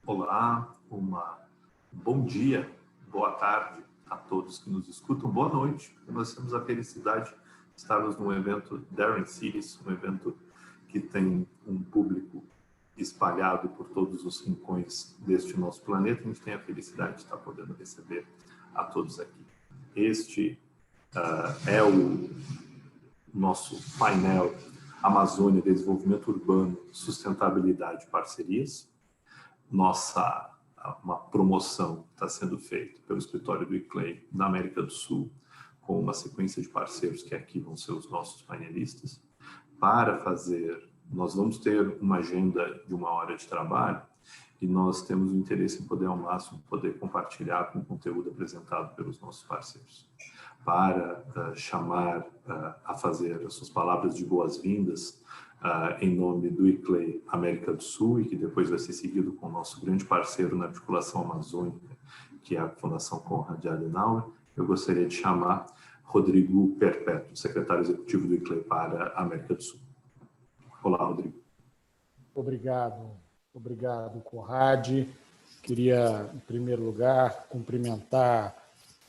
Olá, bom dia, boa tarde a todos que nos escutam, boa noite. Nós temos a felicidade de estarmos num evento Daring Cities, um evento que tem um público espalhado por todos os rincões deste nosso planeta. A gente tem a felicidade de estar podendo receber a todos aqui. Este é o nosso painel Amazônia, Desenvolvimento Urbano, Sustentabilidade e Parcerias. Uma promoção está sendo feita pelo escritório do ICLEI na América do Sul, com uma sequência de parceiros que aqui vão ser os nossos painelistas. Para fazer, nós vamos ter uma agenda de 1 hora de trabalho e nós temos o interesse em poder, ao máximo, poder compartilhar com o conteúdo apresentado pelos nossos parceiros. Para chamar a fazer as suas palavras de boas-vindas, em nome do ICLEI América do Sul, e que depois vai ser seguido com o nosso grande parceiro na articulação amazônica, que é a Fundação Konrad Adenauer, eu gostaria de chamar Rodrigo Perpétuo, secretário executivo do ICLEI para a América do Sul. Olá, Rodrigo. Obrigado, Konrad. Queria, em primeiro lugar, cumprimentar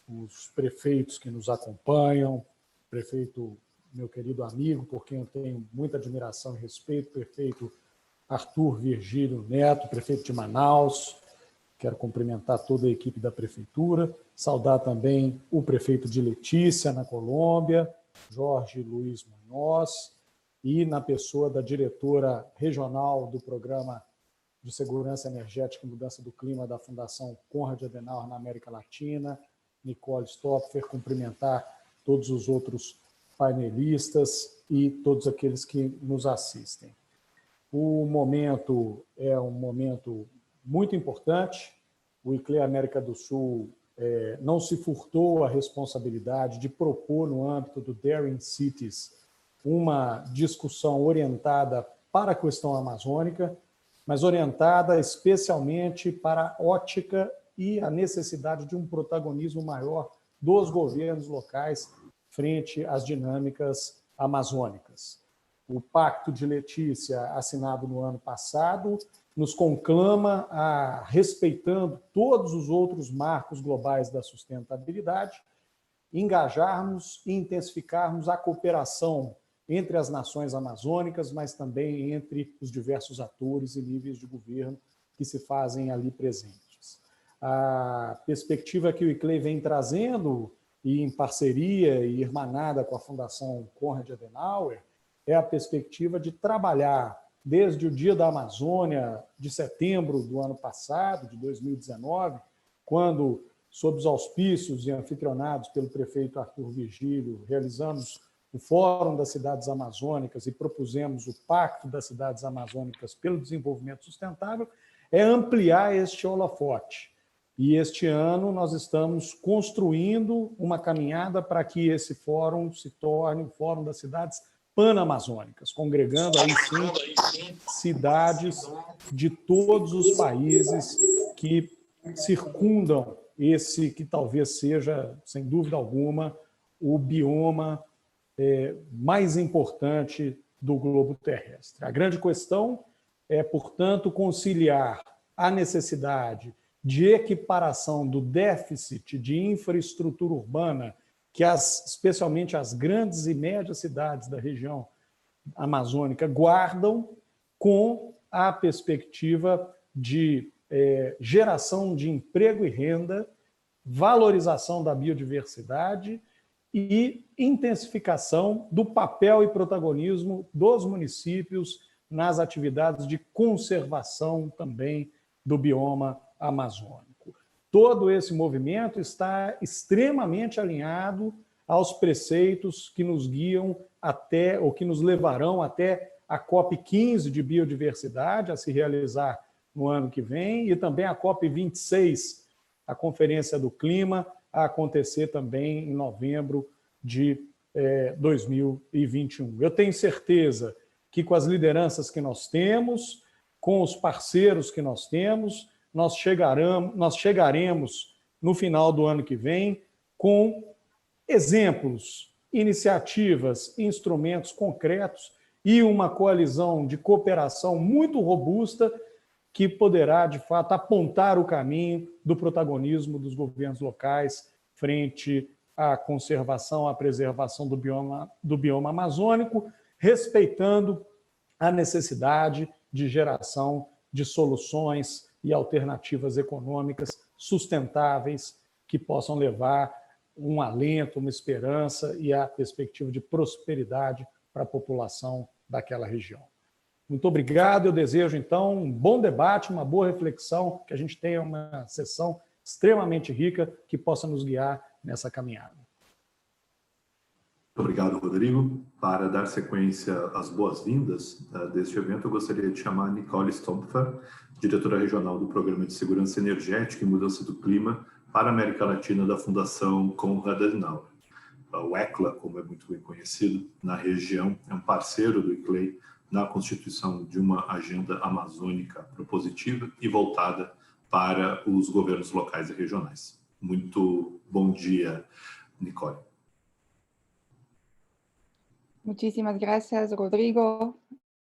os prefeitos que nos acompanham, prefeito, meu querido amigo, por quem eu tenho muita admiração e respeito, prefeito Arthur Virgílio Neto, prefeito de Manaus. Quero cumprimentar toda a equipe da prefeitura, saudar também o prefeito de Letícia, na Colômbia, Jorge Luiz Munhoz, e na pessoa da diretora regional do Programa de Segurança Energética e Mudança do Clima da Fundação Konrad Adenauer na América Latina, Nicole Stopfer, cumprimentar todos os outros painelistas e todos aqueles que nos assistem. O momento é um momento muito importante. O ICLEI América do Sul não se furtou a responsabilidade de propor, no âmbito do Daring Cities, uma discussão orientada para a questão amazônica, mas orientada especialmente para a ótica e a necessidade de um protagonismo maior dos governos locais frente às dinâmicas amazônicas. O Pacto de Letícia, assinado no ano passado, nos conclama a, respeitando todos os outros marcos globais da sustentabilidade, engajarmos e intensificarmos a cooperação entre as nações amazônicas, mas também entre os diversos atores e níveis de governo que se fazem ali presentes. A perspectiva que o ICLEI vem trazendo, e em parceria e irmanada com a Fundação Konrad Adenauer, é a perspectiva de trabalhar desde o Dia da Amazônia de setembro do ano passado, de 2019, quando, sob os auspícios e anfitrionados pelo prefeito Arthur Virgílio, realizamos o Fórum das Cidades Amazônicas e propusemos o Pacto das Cidades Amazônicas pelo Desenvolvimento Sustentável, é ampliar este holofote. E este ano nós estamos construindo uma caminhada para que esse fórum se torne o Fórum das Cidades Panamazônicas, congregando aí sim cidades de todos os países que circundam esse que talvez seja, sem dúvida alguma, o bioma mais importante do globo terrestre. A grande questão é, portanto, conciliar a necessidade de equiparação do déficit de infraestrutura urbana que especialmente as grandes e médias cidades da região amazônica guardam, com a perspectiva de geração de emprego e renda, valorização da biodiversidade e intensificação do papel e protagonismo dos municípios nas atividades de conservação também do bioma amazônico. Todo esse movimento está extremamente alinhado aos preceitos que nos guiam até, ou que nos levarão até a COP15 de biodiversidade, a se realizar no ano que vem, e também a COP26, a Conferência do Clima, a acontecer também em novembro de 2021. Eu tenho certeza que com as lideranças que nós temos, com os parceiros que nós temos, nós chegaremos no final do ano que vem com exemplos, iniciativas, instrumentos concretos e uma coalizão de cooperação muito robusta que poderá, de fato, apontar o caminho do protagonismo dos governos locais frente à conservação, à preservação do bioma amazônico, respeitando a necessidade de geração de soluções e alternativas econômicas sustentáveis que possam levar um alento, uma esperança e a perspectiva de prosperidade para a população daquela região. Muito obrigado. Eu desejo, então, um bom debate, uma boa reflexão, que a gente tenha uma sessão extremamente rica que possa nos guiar nessa caminhada. Muito obrigado, Rodrigo. Para dar sequência às boas-vindas deste evento, eu gostaria de chamar a Nicole Stompfer, diretora regional do Programa de Segurança Energética e Mudança do Clima para a América Latina da Fundação Konrad Adenauer. O ECLA, como é muito bem conhecido na região, é um parceiro do ICLEI na constituição de uma agenda amazônica propositiva e voltada para os governos locais e regionais. Muito bom dia, Nicole. Muchísimas gracias, Rodrigo,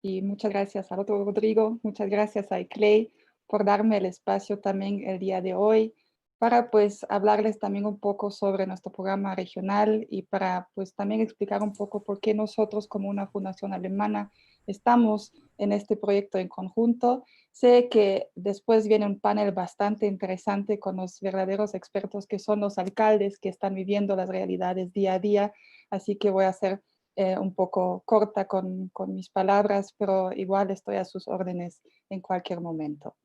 y muchas gracias al otro Rodrigo. Muchas gracias a ICLEI por darme el espacio también el día de hoy para pues hablarles también un poco sobre nuestro programa regional y para pues también explicar un poco por qué nosotros como una fundación alemana estamos en este proyecto en conjunto. Sé que después viene un panel bastante interesante con los verdaderos expertos que son los alcaldes que están viviendo las realidades día a día, así que voy a hacer un poco corta con mis palabras, pero igual estoy a sus órdenes en cualquier momento.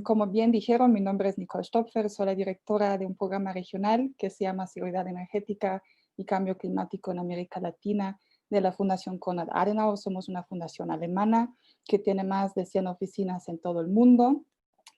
Como bien dijeron, mi nombre es Nicole Stompfer, soy la directora de un programa regional que se llama Seguridad Energética y Cambio Climático en América Latina de la Fundación Konrad Adenauer. Somos una fundación alemana que tiene más de 100 oficinas en todo el mundo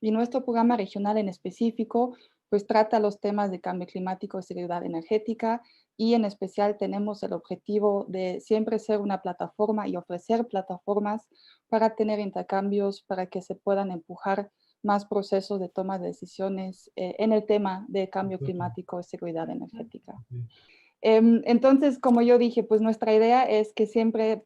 y nuestro programa regional en específico pues trata los temas de cambio climático y seguridad energética y en especial tenemos el objetivo de siempre ser una plataforma y ofrecer plataformas para tener intercambios, para que se puedan empujar más procesos de toma de decisiones en el tema de cambio climático y seguridad energética. Entonces, como yo dije, pues nuestra idea es que siempre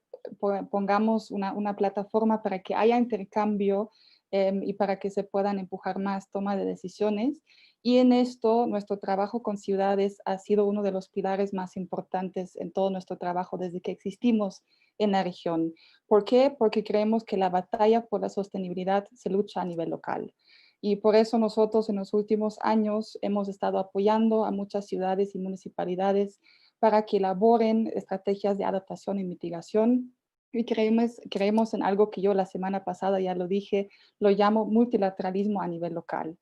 pongamos una plataforma para que haya intercambio y para que se puedan empujar más toma de decisiones. Y en esto, nuestro trabajo con ciudades ha sido uno de los pilares más importantes en todo nuestro trabajo desde que existimos en la región. ¿Por qué? Porque creemos que la batalla por la sostenibilidad se lucha a nivel local. Y por eso nosotros en los últimos años hemos estado apoyando a muchas ciudades y municipalidades para que elaboren estrategias de adaptación y mitigación. Y creemos en algo que yo la semana pasada ya lo dije, lo llamo multilateralismo a nivel local.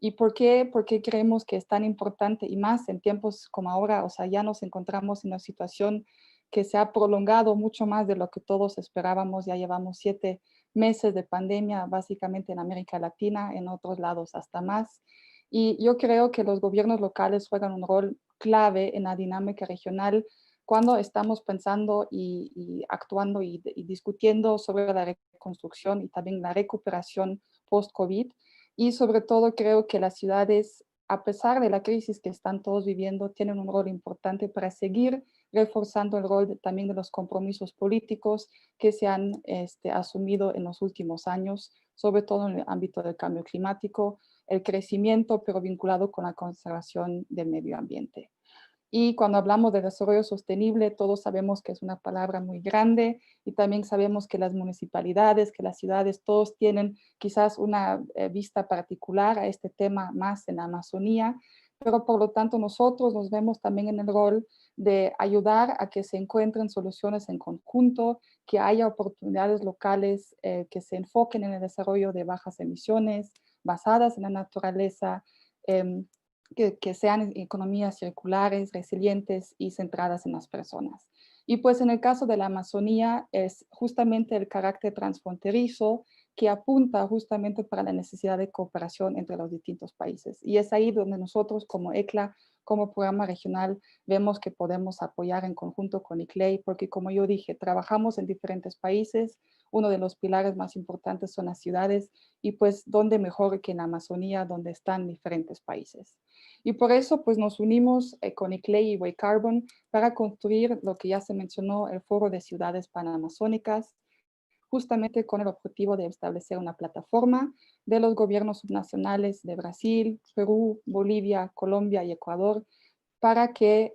¿Y por qué? Porque creemos que es tan importante y más en tiempos como ahora, o sea, ya nos encontramos en una situación que se ha prolongado mucho más de lo que todos esperábamos. Ya llevamos 7 meses de pandemia, básicamente en América Latina, en otros lados hasta más. Y yo creo que los gobiernos locales juegan un rol clave en la dinámica regional cuando estamos pensando y actuando y discutiendo sobre la reconstrucción y también la recuperación post-COVID. Y sobre todo creo que las ciudades, a pesar de la crisis que están todos viviendo, tienen un rol importante para seguir reforzando el rol también de los compromisos políticos que se han asumido en los últimos años, sobre todo en el ámbito del cambio climático, el crecimiento, pero vinculado con la conservación del medio ambiente. Y cuando hablamos de desarrollo sostenible, todos sabemos que es una palabra muy grande y también sabemos que las municipalidades, que las ciudades, todos tienen quizás una vista particular a este tema más en la Amazonía, pero por lo tanto nosotros nos vemos también en el rol de ayudar a que se encuentren soluciones en conjunto, que haya oportunidades locales que se enfoquen en el desarrollo de bajas emisiones, basadas en la naturaleza, que sean economías circulares, resilientes y centradas en las personas. Y pues en el caso de la Amazonía es justamente el carácter transfronterizo que apunta justamente para la necesidad de cooperación entre los distintos países. Y es ahí donde nosotros como ECLA, como programa regional, vemos que podemos apoyar en conjunto con ICLEI, porque como yo dije, trabajamos en diferentes países, uno de los pilares más importantes son las ciudades, y pues dónde mejor que en la Amazonía, donde están diferentes países. Y por eso pues nos unimos con ICLEI y Way Carbon para construir lo que ya se mencionó, el Foro de Ciudades Panamazónicas, justamente con el objetivo de establecer una plataforma de los gobiernos subnacionales de Brasil, Perú, Bolivia, Colombia y Ecuador, para que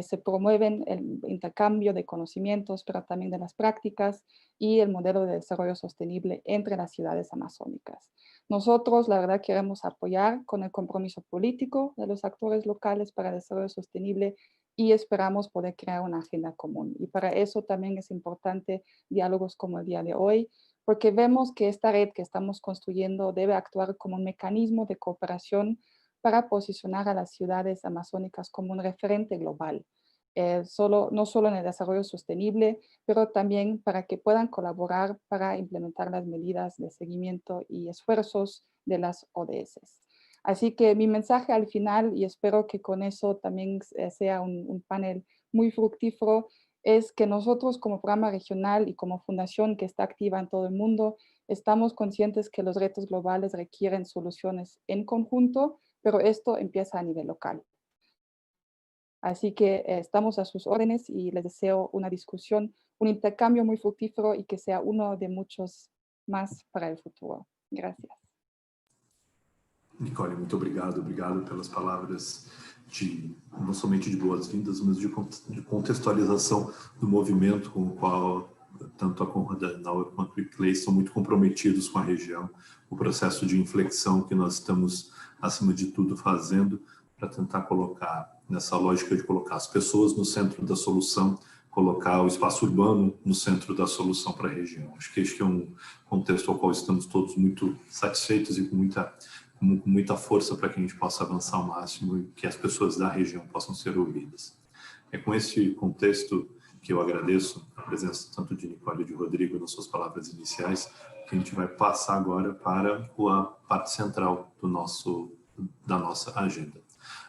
se promueven el intercambio de conocimientos, pero también de las prácticas y el modelo de desarrollo sostenible entre las ciudades amazónicas. Nosotros, la verdad, queremos apoyar con el compromiso político de los actores locales para el desarrollo sostenible y esperamos poder crear una agenda común. Y para eso también es importante diálogos como el día de hoy, porque vemos que esta red que estamos construyendo debe actuar como un mecanismo de cooperación para posicionar a las ciudades amazónicas como un referente global, no solo en el desarrollo sostenible, pero también para que puedan colaborar para implementar las medidas de seguimiento y esfuerzos de las ODS. Así que mi mensaje al final, y espero que con eso también sea un panel muy fructífero, es que nosotros como programa regional y como fundación que está activa en todo el mundo, estamos conscientes que los retos globales requieren soluciones en conjunto, pero esto empieza a nivel local. Así que estamos a sus órdenes y les deseo una discusión, un intercambio muy fructífero y que sea uno de muchos más para el futuro. Gracias. Nicole, muito obrigado pelas palavras não somente de boas-vindas, mas de contextualização do movimento com o qual tanto a Konrad Adenauer quanto o ICLEI são muito comprometidos com a região, o processo de inflexão que nós estamos, acima de tudo, fazendo para tentar colocar, nessa lógica de colocar as pessoas no centro da solução, colocar o espaço urbano no centro da solução para a região. Acho que este é um contexto ao qual estamos todos muito satisfeitos e com muita força para que a gente possa avançar ao máximo e que as pessoas da região possam ser ouvidas. É com esse contexto que eu agradeço a presença tanto de Nicole e de Rodrigo nas suas palavras iniciais, que a gente vai passar agora para a parte central da nossa agenda.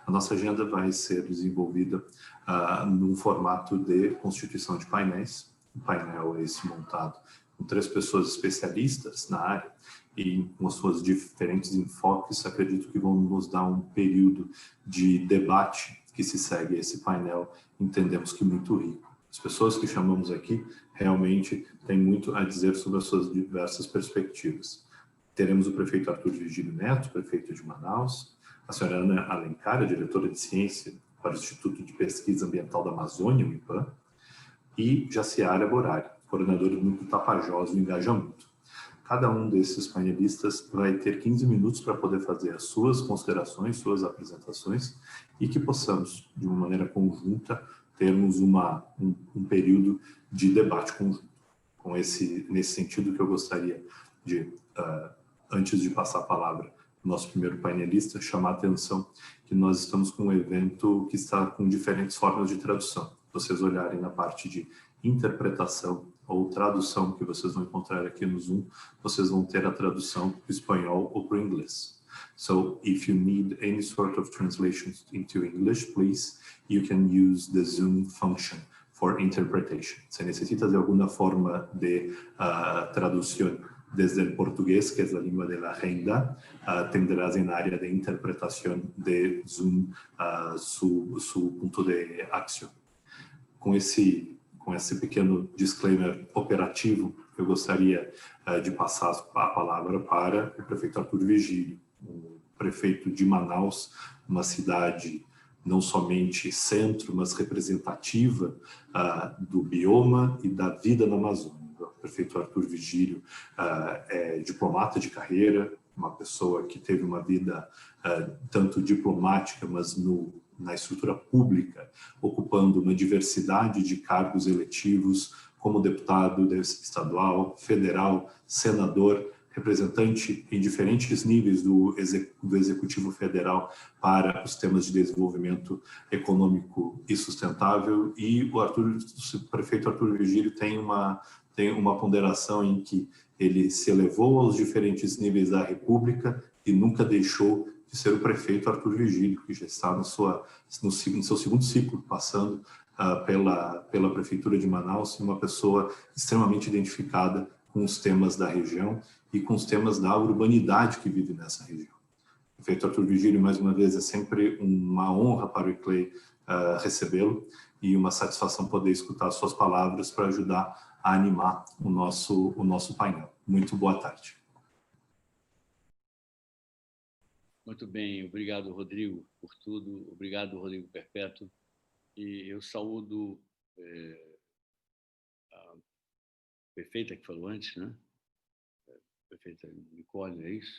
A nossa agenda vai ser desenvolvida num formato de constituição de painéis. O painel é esse montado com 3 pessoas especialistas na área e com as suas diferentes enfoques, acredito que vão nos dar um período de debate que se segue a esse painel, entendemos que muito rico. As pessoas que chamamos aqui realmente têm muito a dizer sobre as suas diversas perspectivas. Teremos o prefeito Arthur Virgílio Neto, prefeito de Manaus, a senhora Ana Alencar, diretora de ciência para o Instituto de Pesquisa Ambiental da Amazônia, o IPAM, e Jaciara Borari, coordenadora do Núcleo Tapajós do Engajamento. Cada um desses painelistas vai ter 15 minutos para poder fazer as suas considerações, suas apresentações, e que possamos, de uma maneira conjunta, termos um período de debate conjunto. Nesse sentido que eu gostaria de, antes de passar a palavra ao nosso primeiro painelista, chamar a atenção que nós estamos com um evento que está com diferentes formas de tradução. Se vocês olharem na parte de interpretação ou tradução que vocês vão encontrar aqui no Zoom, vocês vão ter a tradução para o espanhol ou para o inglês. So, if you need any sort of translations into English, please, you can use the Zoom function for interpretation. Se necesitas de alguna forma de traducción desde el portugués, que es la lengua de la agenda, tendrás en área de interpretación de Zoom su punto de acción. Com esse pequeno disclaimer operativo, eu gostaria de passar a palavra para o prefeito Arthur Virgílio, o prefeito de Manaus, uma cidade não somente centro, mas representativa do bioma e da vida na Amazônia. O prefeito Arthur Virgílio é diplomata de carreira, uma pessoa que teve uma vida tanto diplomática, mas na estrutura pública, ocupando uma diversidade de cargos eletivos, como deputado estadual, federal, senador, representante em diferentes níveis do Executivo Federal para os temas de desenvolvimento econômico e sustentável. E o prefeito Arthur Virgílio tem uma ponderação em que ele se elevou aos diferentes níveis da República e nunca deixou de ser o prefeito Arthur Virgílio, que já está no seu segundo ciclo, passando pela Prefeitura de Manaus, uma pessoa extremamente identificada com os temas da região e com os temas da urbanidade que vive nessa região. O prefeito Arthur Virgílio, mais uma vez, é sempre uma honra para o ICLEI recebê-lo e uma satisfação poder escutar suas palavras para ajudar a animar o nosso painel. Muito boa tarde. Muito bem, obrigado, Rodrigo, por tudo. Obrigado, Rodrigo Perpétuo. E eu saúdo a prefeita que falou antes, né? Prefeita Nicole, é isso?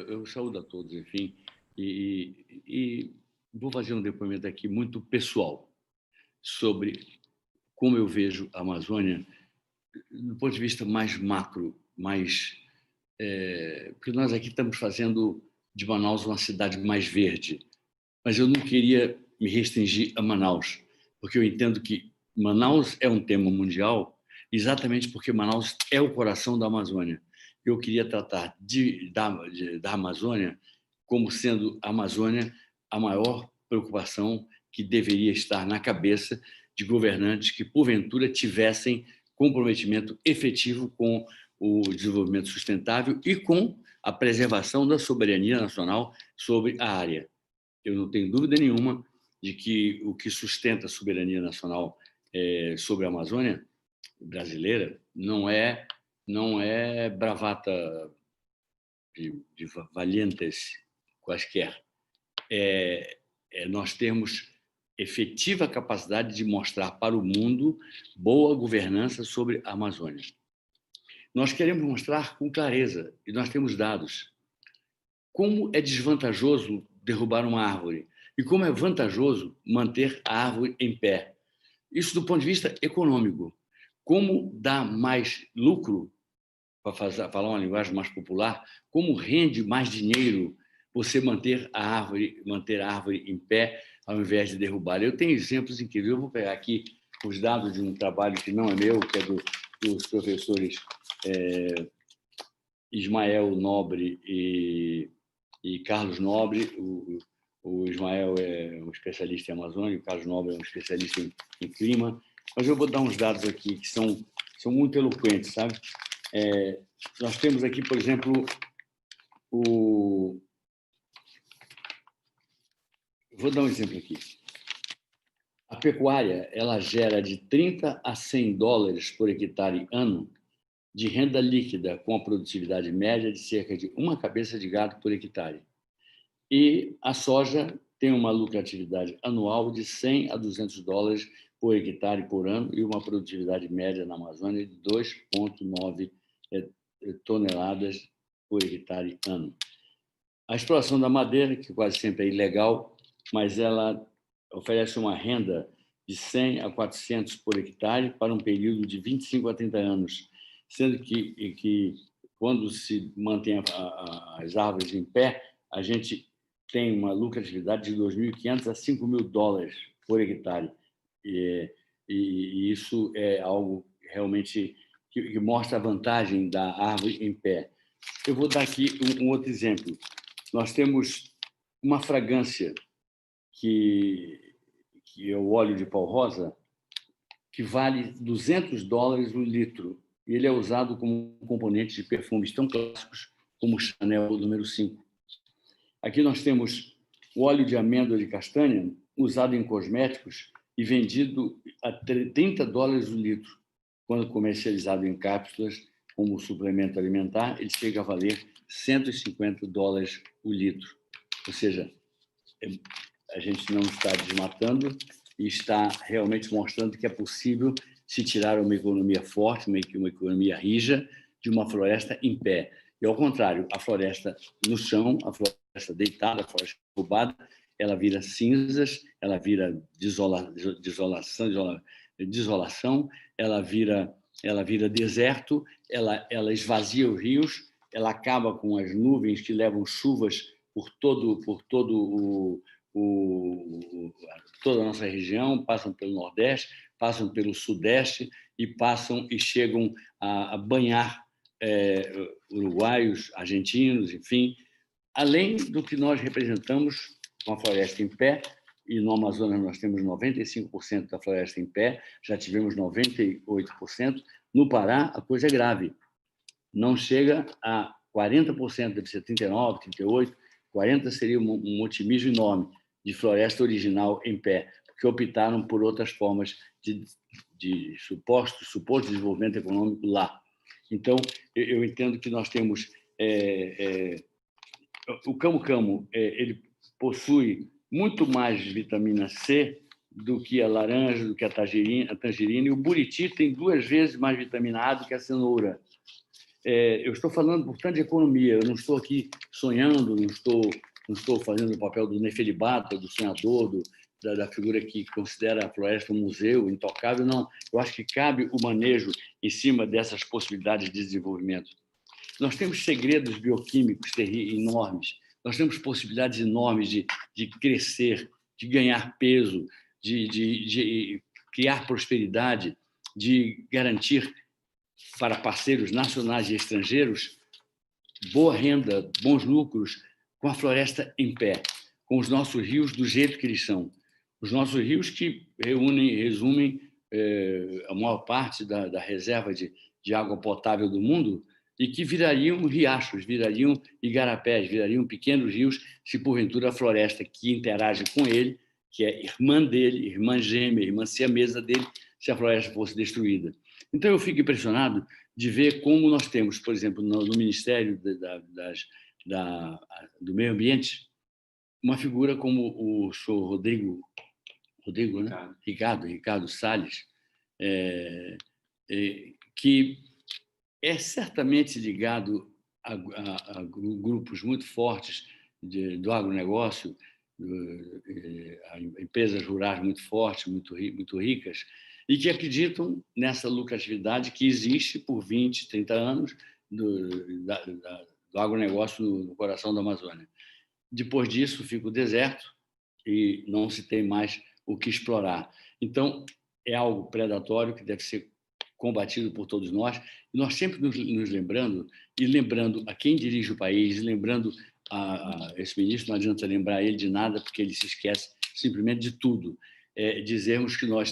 Eu saúdo a todos, enfim, e vou fazer um depoimento aqui muito pessoal sobre como eu vejo a Amazônia do ponto de vista mais macro, porque nós aqui estamos fazendo de Manaus uma cidade mais verde, mas eu não queria me restringir a Manaus, porque eu entendo que Manaus é um tema mundial exatamente porque Manaus é o coração da Amazônia. Eu queria tratar da Amazônia como sendo a Amazônia a maior preocupação que deveria estar na cabeça de governantes que, porventura, tivessem comprometimento efetivo com o desenvolvimento sustentável e com a preservação da soberania nacional sobre a área. Eu não tenho dúvida nenhuma de que o que sustenta a soberania nacional sobre a Amazônia brasileira não é bravata de valientes quaisquer. Nós temos efetiva capacidade de mostrar para o mundo boa governança sobre a Amazônia. Nós queremos mostrar com clareza, e nós temos dados, como é desvantajoso derrubar uma árvore e como é vantajoso manter a árvore em pé. Isso do ponto de vista econômico. Como dá mais lucro, para falar uma linguagem mais popular, como rende mais dinheiro você manter a árvore em pé ao invés de derrubar. Eu tenho exemplos incríveis. Eu vou pegar aqui os dados de um trabalho que não é meu, que é dos professores Ismael Nobre e Carlos Nobre. O Ismael é um especialista em Amazônia, o Carlos Nobre é um especialista em clima. Mas eu vou dar uns dados aqui que são muito eloquentes, sabe? Nós temos aqui, por exemplo, Vou dar um exemplo aqui. A pecuária ela gera de 30 a 100 dólares por hectare ano de renda líquida, com a produtividade média de cerca de uma cabeça de gado por hectare. E a soja tem uma lucratividade anual de 100 a 200 dólares por hectare por ano e uma produtividade média na Amazônia de 2,9 toneladas por hectare ano. A exploração da madeira, que quase sempre é ilegal, mas ela oferece uma renda de 100 a 400 por hectare para um período de 25 a 30 anos, sendo que quando se mantém as árvores em pé, a gente tem uma lucratividade de 2.500 a 5.000 dólares por hectare. E isso é algo realmente que mostra a vantagem da árvore em pé. Eu vou dar aqui um outro exemplo. Nós temos uma fragrância que é o óleo de pau rosa, que vale 200 dólares o litro. E ele é usado como componente de perfumes tão clássicos como o Chanel número 5. Aqui nós temos o óleo de amêndoa de castanha, usado em cosméticos e vendido a 30 dólares o litro. Quando comercializado em cápsulas como suplemento alimentar, ele chega a valer 150 dólares o litro. Ou seja, a gente não está desmatando e está realmente mostrando que é possível se tirar uma economia forte, uma economia rija, de uma floresta em pé. E, ao contrário, a floresta no chão, a floresta deitada, a floresta derrubada, ela vira cinzas, ela vira desolação, ela vira deserto, ela esvazia os rios, ela acaba com as nuvens que levam chuvas por toda a nossa região, passam pelo Nordeste, passam pelo Sudeste e chegam a banhar uruguaios, argentinos, enfim, além do que nós representamos com a floresta em pé, e no Amazonas nós temos 95% da floresta em pé, já tivemos 98%, no Pará a coisa é grave, não chega a 40%, deve ser 39%, 38%, 40% seria um otimismo enorme de floresta original em pé, que optaram por outras formas de suposto desenvolvimento econômico lá. Então, eu entendo que nós temos... o camu-camu, ele possui muito mais vitamina C do que a laranja, do que a tangerina, e o buriti tem 2 vezes mais vitamina A do que a cenoura. Eu estou falando, portanto, de economia. Eu não estou aqui sonhando, não estou fazendo o papel do Nefelibata, do sonhador, da figura que considera a floresta um museu intocável. Não, eu acho que cabe o manejo em cima dessas possibilidades de desenvolvimento. Nós temos segredos bioquímicos enormes, nós temos possibilidades enormes de crescer, de ganhar peso, de criar prosperidade, de garantir para parceiros nacionais e estrangeiros boa renda, bons lucros, com a floresta em pé, com os nossos rios do jeito que eles são. Os nossos rios que resumem a maior parte da reserva de água potável do mundo e que virariam riachos, virariam igarapés, virariam pequenos rios se, porventura, a floresta que interage com ele, que é irmã dele, irmã gêmea, irmã siamesa dele, se a floresta fosse destruída. Então, eu fico impressionado de ver como nós temos, por exemplo, no Ministério do Meio Ambiente, uma figura como o senhor Rodrigo, né? Ricardo Salles, que é certamente ligado a grupos muito fortes do agronegócio, a empresas rurais muito fortes, muito ricas, e que acreditam nessa lucratividade que existe por 20, 30 anos do agronegócio no coração da Amazônia. Depois disso, fica o deserto e não se tem mais o que explorar. Então, é algo predatório que deve ser combatido por todos nós. E nós sempre nos lembrando, e lembrando a quem dirige o país, lembrando a esse ministro, não adianta lembrar ele de nada, porque ele se esquece simplesmente de tudo. Dizermos que nós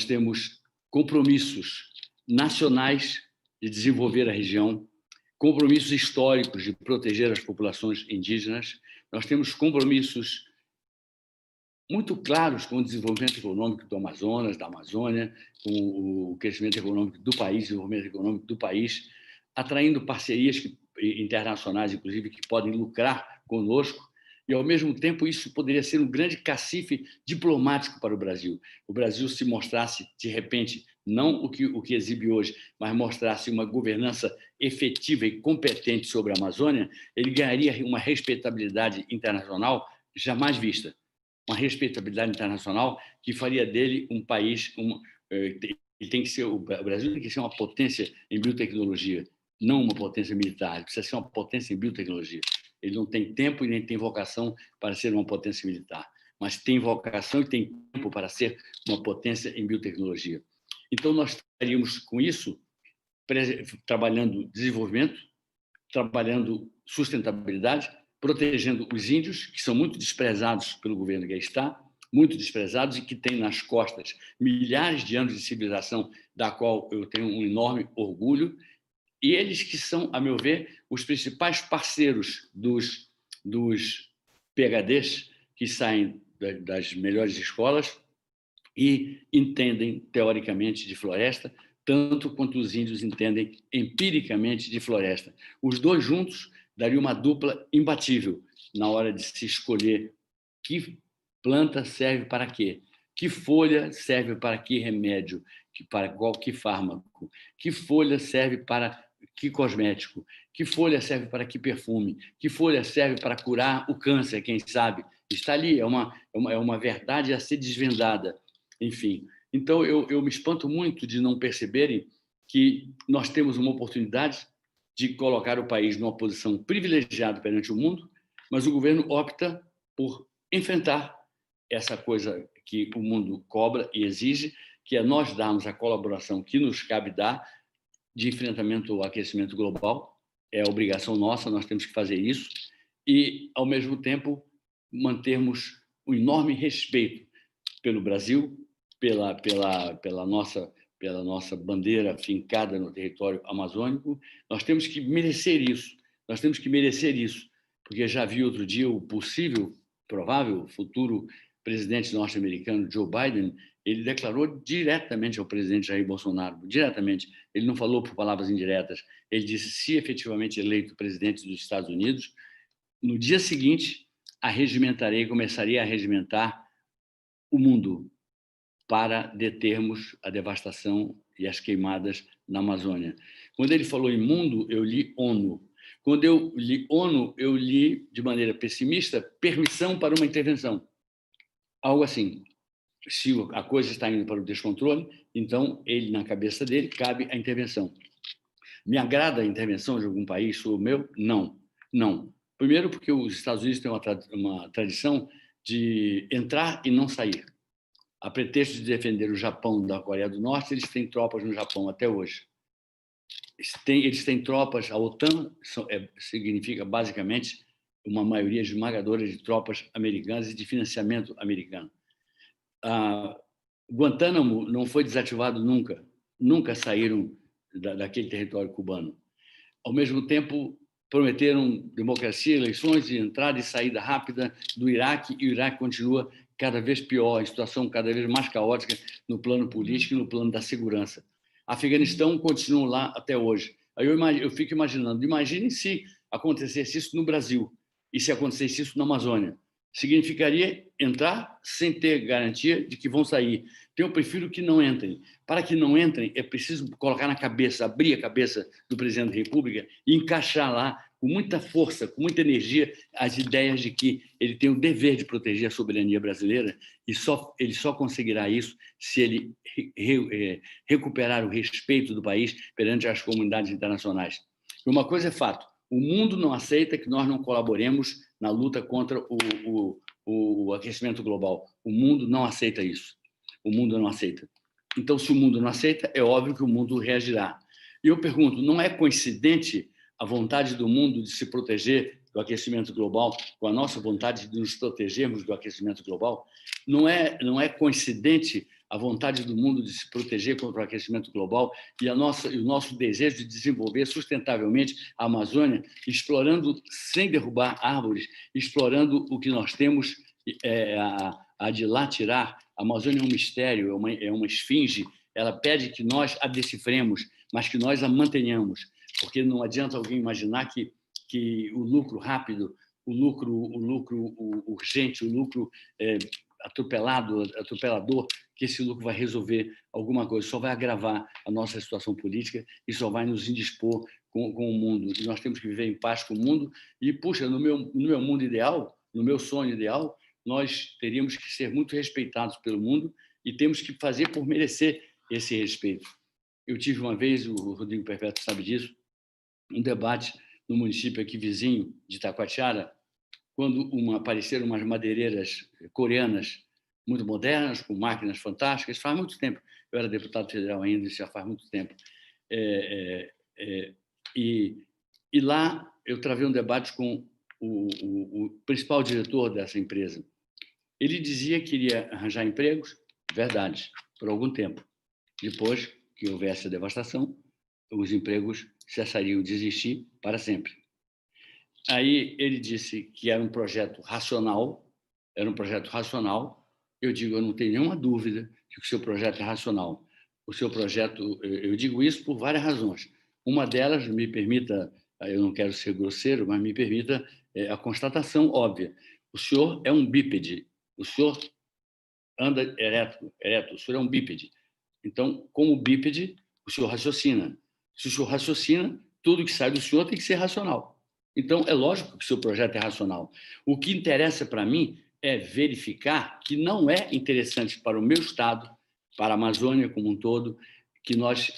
temos compromissos nacionais de desenvolver a região, compromissos históricos de proteger as populações indígenas, nós temos compromissos muito claros com o desenvolvimento econômico do Amazonas, da Amazônia, com o crescimento econômico do país, desenvolvimento econômico do país, atraindo parcerias internacionais, inclusive, que podem lucrar conosco, e, ao mesmo tempo, isso poderia ser um grande cacife diplomático para o Brasil. O Brasil se mostrasse, de repente, não o que exibe hoje, mas mostrasse uma governança efetiva e competente sobre a Amazônia, ele ganharia uma respeitabilidade internacional jamais vista. Uma respeitabilidade internacional que faria dele um país... o Brasil tem que ser uma potência em biotecnologia, não uma potência militar. Ele precisa ser uma potência em biotecnologia. Ele não tem tempo e nem tem vocação para ser uma potência militar, mas tem vocação e tem tempo para ser uma potência em biotecnologia. Então, nós estaríamos com isso trabalhando desenvolvimento, trabalhando sustentabilidade, protegendo os índios, que são muito desprezados pelo governo que aí está, muito desprezados e que têm nas costas milhares de anos de civilização, da qual eu tenho um enorme orgulho, e eles que são, a meu ver, os principais parceiros dos PhDs que saem das melhores escolas e entendem teoricamente de floresta, tanto quanto os índios entendem empiricamente de floresta. Os dois juntos dariam uma dupla imbatível na hora de se escolher que planta serve para quê, que folha serve para que remédio, para que fármaco, que folha serve para que cosmético, que folha serve para que perfume, que folha serve para curar o câncer, quem sabe. Está ali, é uma verdade a ser desvendada. Enfim, então eu me espanto muito de não perceberem que nós temos uma oportunidade de colocar o país numa posição privilegiada perante o mundo, mas o governo opta por enfrentar essa coisa que o mundo cobra e exige, que é nós darmos a colaboração que nos cabe dar de enfrentamento ao aquecimento global. É obrigação nossa, nós temos que fazer isso, e, ao mesmo tempo, mantermos um enorme respeito pelo Brasil, pela nossa bandeira fincada no território amazônico. Nós temos que merecer isso, porque já vi outro dia o possível, provável futuro presidente norte-americano, Joe Biden, ele declarou diretamente ao presidente Jair Bolsonaro, diretamente, ele não falou por palavras indiretas, ele disse, se efetivamente eleito presidente dos Estados Unidos, no dia seguinte, começaria a regimentar o mundo para determos a devastação e as queimadas na Amazônia. Quando ele falou em mundo, eu li ONU. Quando eu li ONU, eu li, de maneira pessimista, permissão para uma intervenção. Algo assim. Se a coisa está indo para o descontrole, então, ele, na cabeça dele, cabe a intervenção. Me agrada a intervenção de algum país sobre o meu? Não. Não. Primeiro, porque os Estados Unidos têm uma tradição de entrar e não sair. A pretexto de defender o Japão da Coreia do Norte, eles têm tropas no Japão até hoje. Eles têm tropas, a OTAN significa, basicamente, uma maioria esmagadora de tropas americanas e de financiamento americano. Guantánamo não foi desativado nunca. Nunca saíram daquele território cubano. Ao mesmo tempo, prometeram democracia, eleições e entrada e saída rápida do Iraque, e o Iraque continua cada vez pior, a situação cada vez mais caótica no plano político e no plano da segurança. Afeganistão continua lá até hoje. Aí eu fico imaginando, imagine se acontecesse isso no Brasil e se acontecesse isso na Amazônia. Significaria entrar sem ter garantia de que vão sair. Então, eu prefiro que não entrem. Para que não entrem, é preciso colocar na cabeça, abrir a cabeça do presidente da República e encaixar lá, com muita força, com muita energia, as ideias de que ele tem o dever de proteger a soberania brasileira e ele só conseguirá isso se ele recuperar o respeito do país perante as comunidades internacionais. E uma coisa é fato, o mundo não aceita que nós não colaboremos na luta contra o aquecimento global. O mundo não aceita isso. O mundo não aceita. Então, se o mundo não aceita, é óbvio que o mundo reagirá. E eu pergunto, não é coincidente a vontade do mundo de se proteger do aquecimento global com a nossa vontade de nos protegermos do aquecimento global? Não é coincidente a vontade do mundo de se proteger contra o aquecimento global e o nosso desejo de desenvolver sustentavelmente a Amazônia, explorando, sem derrubar árvores, explorando o que nós temos a de lá tirar. A Amazônia é um mistério, é uma esfinge, ela pede que nós a decifremos, mas que nós a mantenhamos, porque não adianta alguém imaginar que o lucro rápido, o lucro urgente, o lucro atropelador, que esse lucro vai resolver alguma coisa, só vai agravar a nossa situação política e só vai nos indispor com o mundo. E nós temos que viver em paz com o mundo. E, puxa, no meu mundo ideal, no meu sonho ideal, nós teríamos que ser muito respeitados pelo mundo e temos que fazer por merecer esse respeito. Eu tive uma vez, o Rodrigo Perpétuo sabe disso, um debate no município aqui vizinho de Itacoatiara, quando apareceram umas madeireiras coreanas muito modernas, com máquinas fantásticas, faz muito tempo. Eu era deputado federal ainda, isso já faz muito tempo. E lá eu travei um debate com o principal diretor dessa empresa. Ele dizia que iria arranjar empregos, verdade, por algum tempo. Depois que houvesse a devastação, os empregos cessariam de existir para sempre. Aí ele disse que era um projeto racional, Eu digo, eu não tenho nenhuma dúvida de que o seu projeto é racional. O seu projeto, eu digo isso por várias razões. Uma delas, me permita, eu não quero ser grosseiro, mas me permita a constatação óbvia. O senhor é um bípede, o senhor anda ereto, o senhor é um bípede. Então, como bípede, o senhor raciocina. Se o senhor raciocina, tudo que sai do senhor tem que ser racional. Então, é lógico que o seu projeto é racional. O que interessa para mim é verificar que não é interessante para o meu Estado, para a Amazônia como um todo, que nós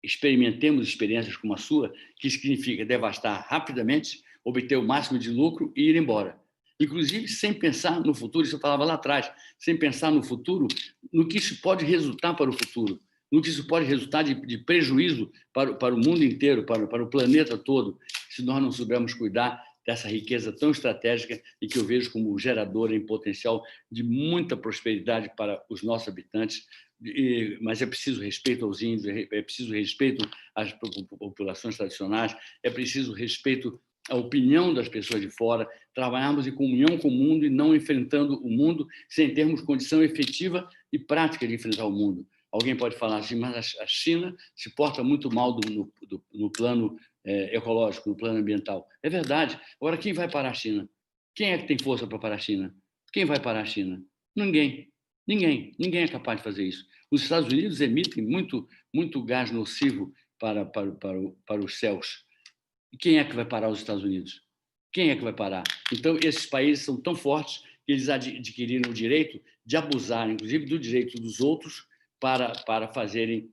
experimentemos experiências como a sua, que significa devastar rapidamente, obter o máximo de lucro e ir embora. Inclusive, sem pensar no futuro, isso eu falava lá atrás, sem pensar no futuro, no que isso pode resultar para o futuro, no que isso pode resultar de prejuízo para o mundo inteiro, para o planeta todo, se nós não soubermos cuidar dessa riqueza tão estratégica e que eu vejo como geradora em potencial de muita prosperidade para os nossos habitantes. Mas é preciso respeito aos índios, é preciso respeito às populações tradicionais, é preciso respeito a opinião das pessoas de fora, trabalharmos em comunhão com o mundo e não enfrentando o mundo sem termos condição efetiva e prática de enfrentar o mundo. Alguém pode falar assim, mas a China se porta muito mal no plano ecológico, no plano ambiental. É verdade. Agora, quem vai parar a China? Quem é que tem força para parar a China? Quem vai parar a China? Ninguém. Ninguém é capaz de fazer isso. Os Estados Unidos emitem muito gás nocivo para os céus. E quem é que vai parar os Estados Unidos? Quem é que vai parar? Então, esses países são tão fortes que eles adquiriram o direito de abusar, inclusive, do direito dos outros para fazerem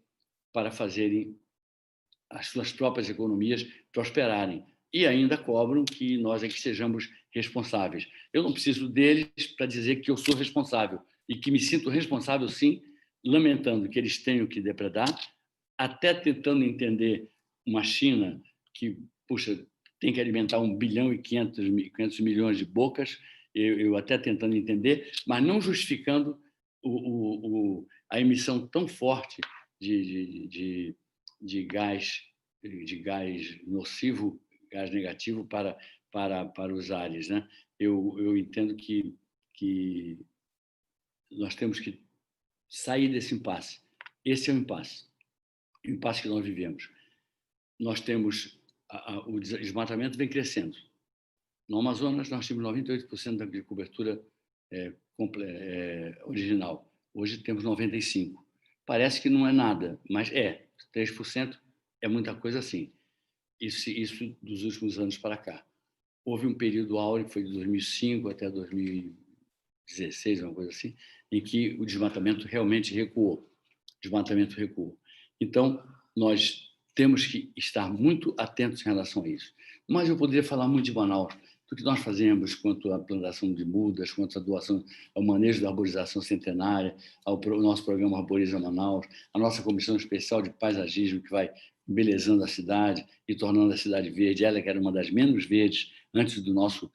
as suas próprias economias prosperarem. E ainda cobram que nós é que sejamos responsáveis. Eu não preciso deles para dizer que eu sou responsável e que me sinto responsável, sim, lamentando que eles tenham que depredar, até tentando entender uma China que, puxa, tem que alimentar 1 bilhão e 500 milhões de bocas, eu até tentando entender, mas não justificando a emissão tão forte de gás nocivo, gás negativo para os ares, né? Eu entendo que nós temos que sair desse impasse. Esse é o impasse que nós vivemos. Nós temos o desmatamento vem crescendo. No Amazonas nós tínhamos 98% de cobertura original. Hoje temos 95%. Parece que não é nada, mas 3% é muita coisa assim. Isso dos últimos anos para cá. Houve um período áureo, que foi de 2005 até 2016, uma coisa assim, em que o desmatamento realmente recuou. Então, nós temos que estar muito atentos em relação a isso. Mas eu poderia falar muito de Manaus, do que nós fazemos quanto à plantação de mudas, quanto à doação, ao manejo da arborização centenária, ao nosso programa Arboriza Manaus, a nossa comissão especial de paisagismo que vai embelezando a cidade e tornando a cidade verde. Ela que era uma das menos verdes antes do nosso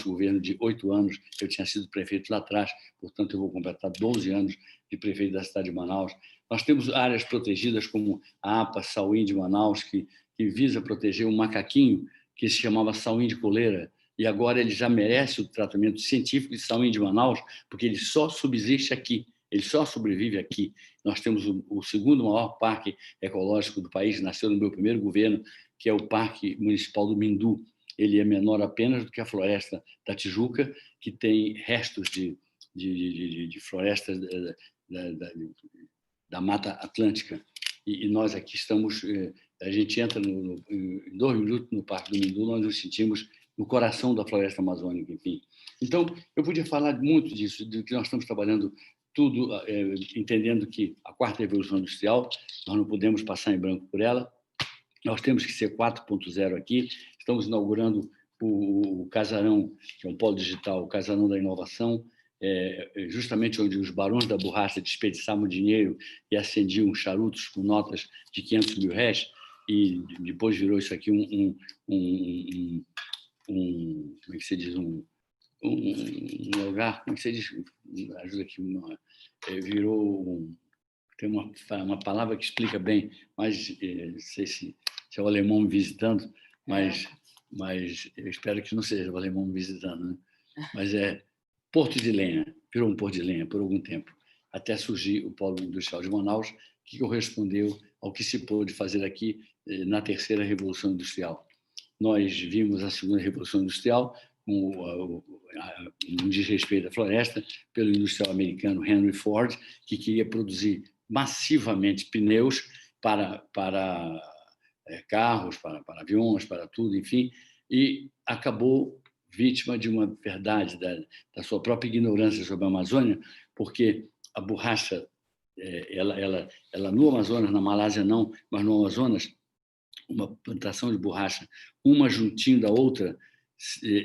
governo de 8 anos. Eu tinha sido prefeito lá atrás, portanto eu vou completar 12 anos de prefeito da cidade de Manaus. Nós temos áreas protegidas como a APA Sauim de Manaus, que visa proteger um macaquinho que se chamava sauim de coleira, e agora ele já merece o tratamento científico de sauim de Manaus, porque ele só subsiste aqui, ele só sobrevive aqui. Nós temos o segundo maior parque ecológico do país, nasceu no meu primeiro governo, que é o Parque Municipal do Mindu. Ele é menor apenas do que a Floresta da Tijuca, que tem restos de florestas da Mata Atlântica. E nós aqui estamos... A gente entra em 2 minutos no Parque do Mindu, nós nos sentimos no coração da floresta amazônica, enfim. Então, eu podia falar muito disso, de que nós estamos trabalhando tudo, entendendo que a 4ª Revolução Industrial, nós não podemos passar em branco por ela, nós temos que ser 4.0 aqui, estamos inaugurando o Casarão, que é um polo digital, o Casarão da Inovação, justamente onde os barões da borracha desperdiçavam dinheiro e acendiam charutos com notas de 500 mil réis, e depois virou isso aqui como é que se diz, um lugar, como é que se diz, ajuda aqui, virou tem uma palavra que explica bem, mas não sei se é o alemão me visitando, mas eu espero que não seja o alemão me visitando, né? Mas Porto de Lenha, virou um Porto de Lenha por algum tempo, até surgir o Polo Industrial de Manaus, que correspondeu ao que se pôde fazer aqui na 3ª Revolução Industrial. Nós vimos a 2ª Revolução Industrial com um desrespeito à floresta pelo industrial americano Henry Ford, que queria produzir massivamente pneus para carros, para aviões, para tudo, enfim, e acabou vítima de uma verdade da sua própria ignorância sobre a Amazônia, porque a borracha, ela no Amazonas, na Malásia não, mas no Amazonas, uma plantação de borracha, uma juntinho da outra,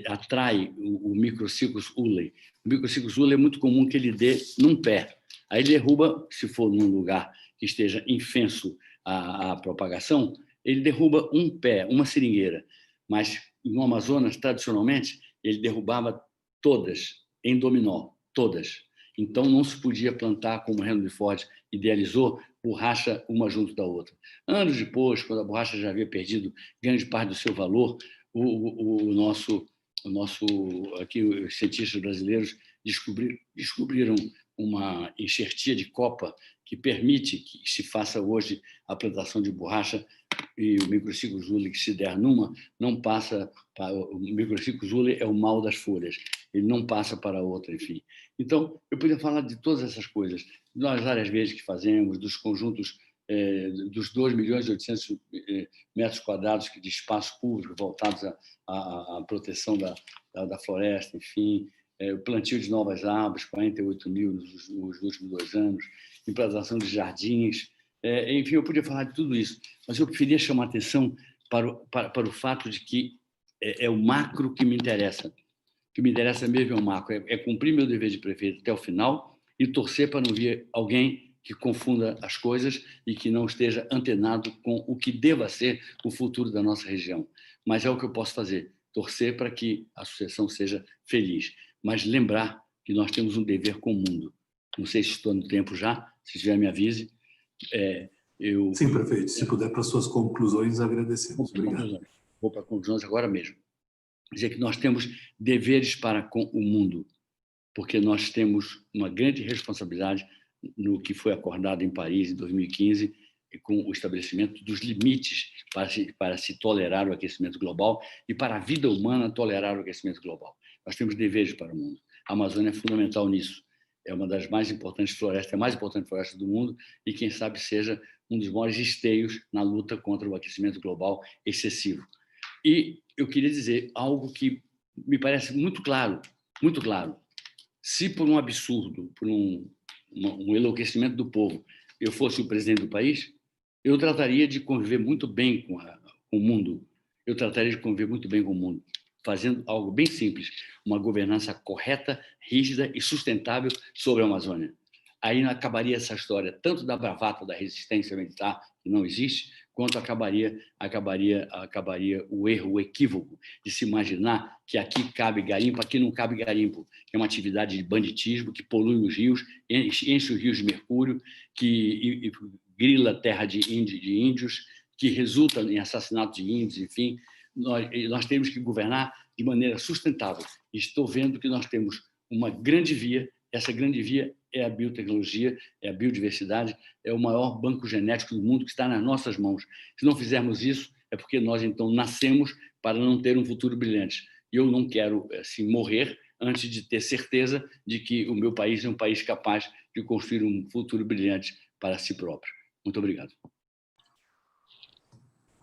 atrai o Microciclus ule. O Microciclus ule é muito comum que ele dê num pé. Aí derruba, se for num lugar que esteja infenso à propagação, ele derruba um pé, uma seringueira. Mas no Amazonas, tradicionalmente, ele derrubava todas, em dominó, todas. Então, não se podia plantar, como Henry Ford idealizou, borracha uma junto da outra. Anos depois, quando a borracha já havia perdido grande parte do seu valor, o nosso aqui os cientistas brasileiros descobriram uma enxertia de copa que permite que se faça hoje a plantação de borracha, e o microciclo Joule, que se der numa, não passa para o microciclo Joule, é o mal das folhas, ele não passa para outra, enfim. Então, eu podia falar de todas essas coisas, das áreas verdes que fazemos, dos conjuntos, dos 2.800.000 metros quadrados de espaço público voltados à proteção da floresta, enfim, o plantio de novas árvores, 48.000 nos últimos 2 anos, implantação de jardins, enfim, eu podia falar de tudo isso, mas eu preferia chamar a atenção para o fato de que é o macro que me interessa. O que me interessa mesmo é o macro, é cumprir meu dever de prefeito até o final e torcer para não vir alguém que confunda as coisas e que não esteja antenado com o que deva ser o futuro da nossa região. Mas é o que eu posso fazer, torcer para que a sucessão seja feliz, mas lembrar que nós temos um dever com o mundo. Não sei se estou no tempo já, se tiver, me avise. Sim, prefeito, se puder para suas conclusões, agradecemos. Obrigado. Vou para conclusões agora mesmo. Dizer que nós temos deveres para com o mundo, porque nós temos uma grande responsabilidade no que foi acordado em Paris em 2015, com o estabelecimento dos limites para se tolerar o aquecimento global e para a vida humana tolerar o aquecimento global. Nós temos deveres para o mundo. A Amazônia é fundamental nisso. É uma das mais importantes florestas, a mais importante floresta do mundo e, quem sabe, seja um dos maiores esteios na luta contra o aquecimento global excessivo. E eu queria dizer algo que me parece muito claro, muito claro. Se por um absurdo, por um enlouquecimento do povo, eu fosse o presidente do país, eu trataria de conviver muito bem com o mundo. Eu trataria de conviver muito bem com o mundo, fazendo algo bem simples, uma governança correta, rígida e sustentável sobre a Amazônia. Aí acabaria essa história, tanto da bravata, da resistência militar, que não existe, quanto acabaria o erro, o equívoco de se imaginar que aqui cabe garimpo, aqui não cabe garimpo, que é uma atividade de banditismo que polui os rios, enche os rios de mercúrio, que grila a terra de índios, que resulta em assassinato de índios, enfim. Nós temos que governar de maneira sustentável. Estou vendo que nós temos uma grande via, essa grande via é a biotecnologia, é a biodiversidade, é o maior banco genético do mundo que está nas nossas mãos. Se não fizermos isso, é porque nós, então, nascemos para não ter um futuro brilhante. E eu não quero, assim, morrer antes de ter certeza de que o meu país é um país capaz de construir um futuro brilhante para si próprio. Muito obrigado.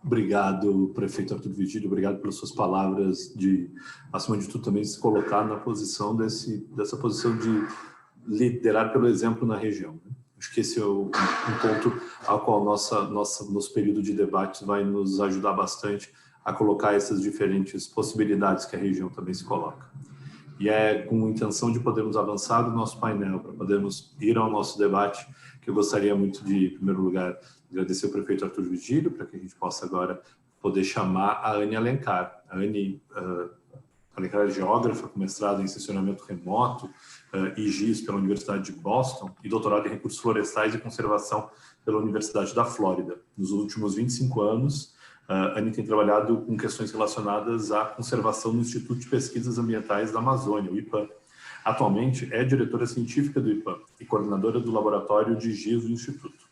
Obrigado, prefeito Arthur Vigílio, obrigado pelas suas palavras de, acima de tudo, também se colocar na posição dessa posição de liderar pelo exemplo na região. Acho que esse é um ponto ao qual nosso período de debate vai nos ajudar bastante a colocar essas diferentes possibilidades que a região também se coloca. E é com a intenção de podermos avançar do nosso painel, para podermos ir ao nosso debate, que eu gostaria muito de, em primeiro lugar, agradecer ao prefeito Arthur Vigílio, para que a gente possa agora poder chamar a Anne Alencar. A Anne Alencar é geógrafa, com mestrado em sensoramento remoto e GIS pela Universidade de Boston e doutorado em recursos florestais e conservação pela Universidade da Flórida. Nos últimos 25 anos, a Anne tem trabalhado com questões relacionadas à conservação no Instituto de Pesquisas Ambientais da Amazônia, o IPAM. Atualmente é diretora científica do IPAM e coordenadora do laboratório de GIS do Instituto.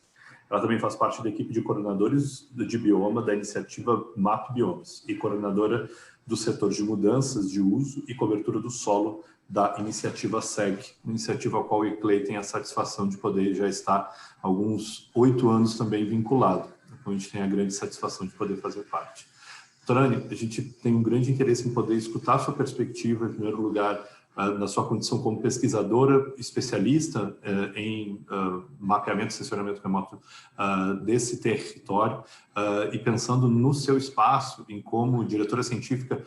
Ela também faz parte da equipe de coordenadores de bioma da iniciativa MAP Biomas e coordenadora do setor de mudanças de uso e cobertura do solo da iniciativa SEG, iniciativa a qual o ICLEI tem a satisfação de poder já estar há alguns 8 anos também vinculado. Então, a gente tem a grande satisfação de poder fazer parte. Doutora Anne, a gente tem um grande interesse em poder escutar a sua perspectiva, em primeiro lugar, na sua condição como pesquisadora, especialista em mapeamento e sensoramento remoto desse território, e pensando no seu espaço, em como diretora científica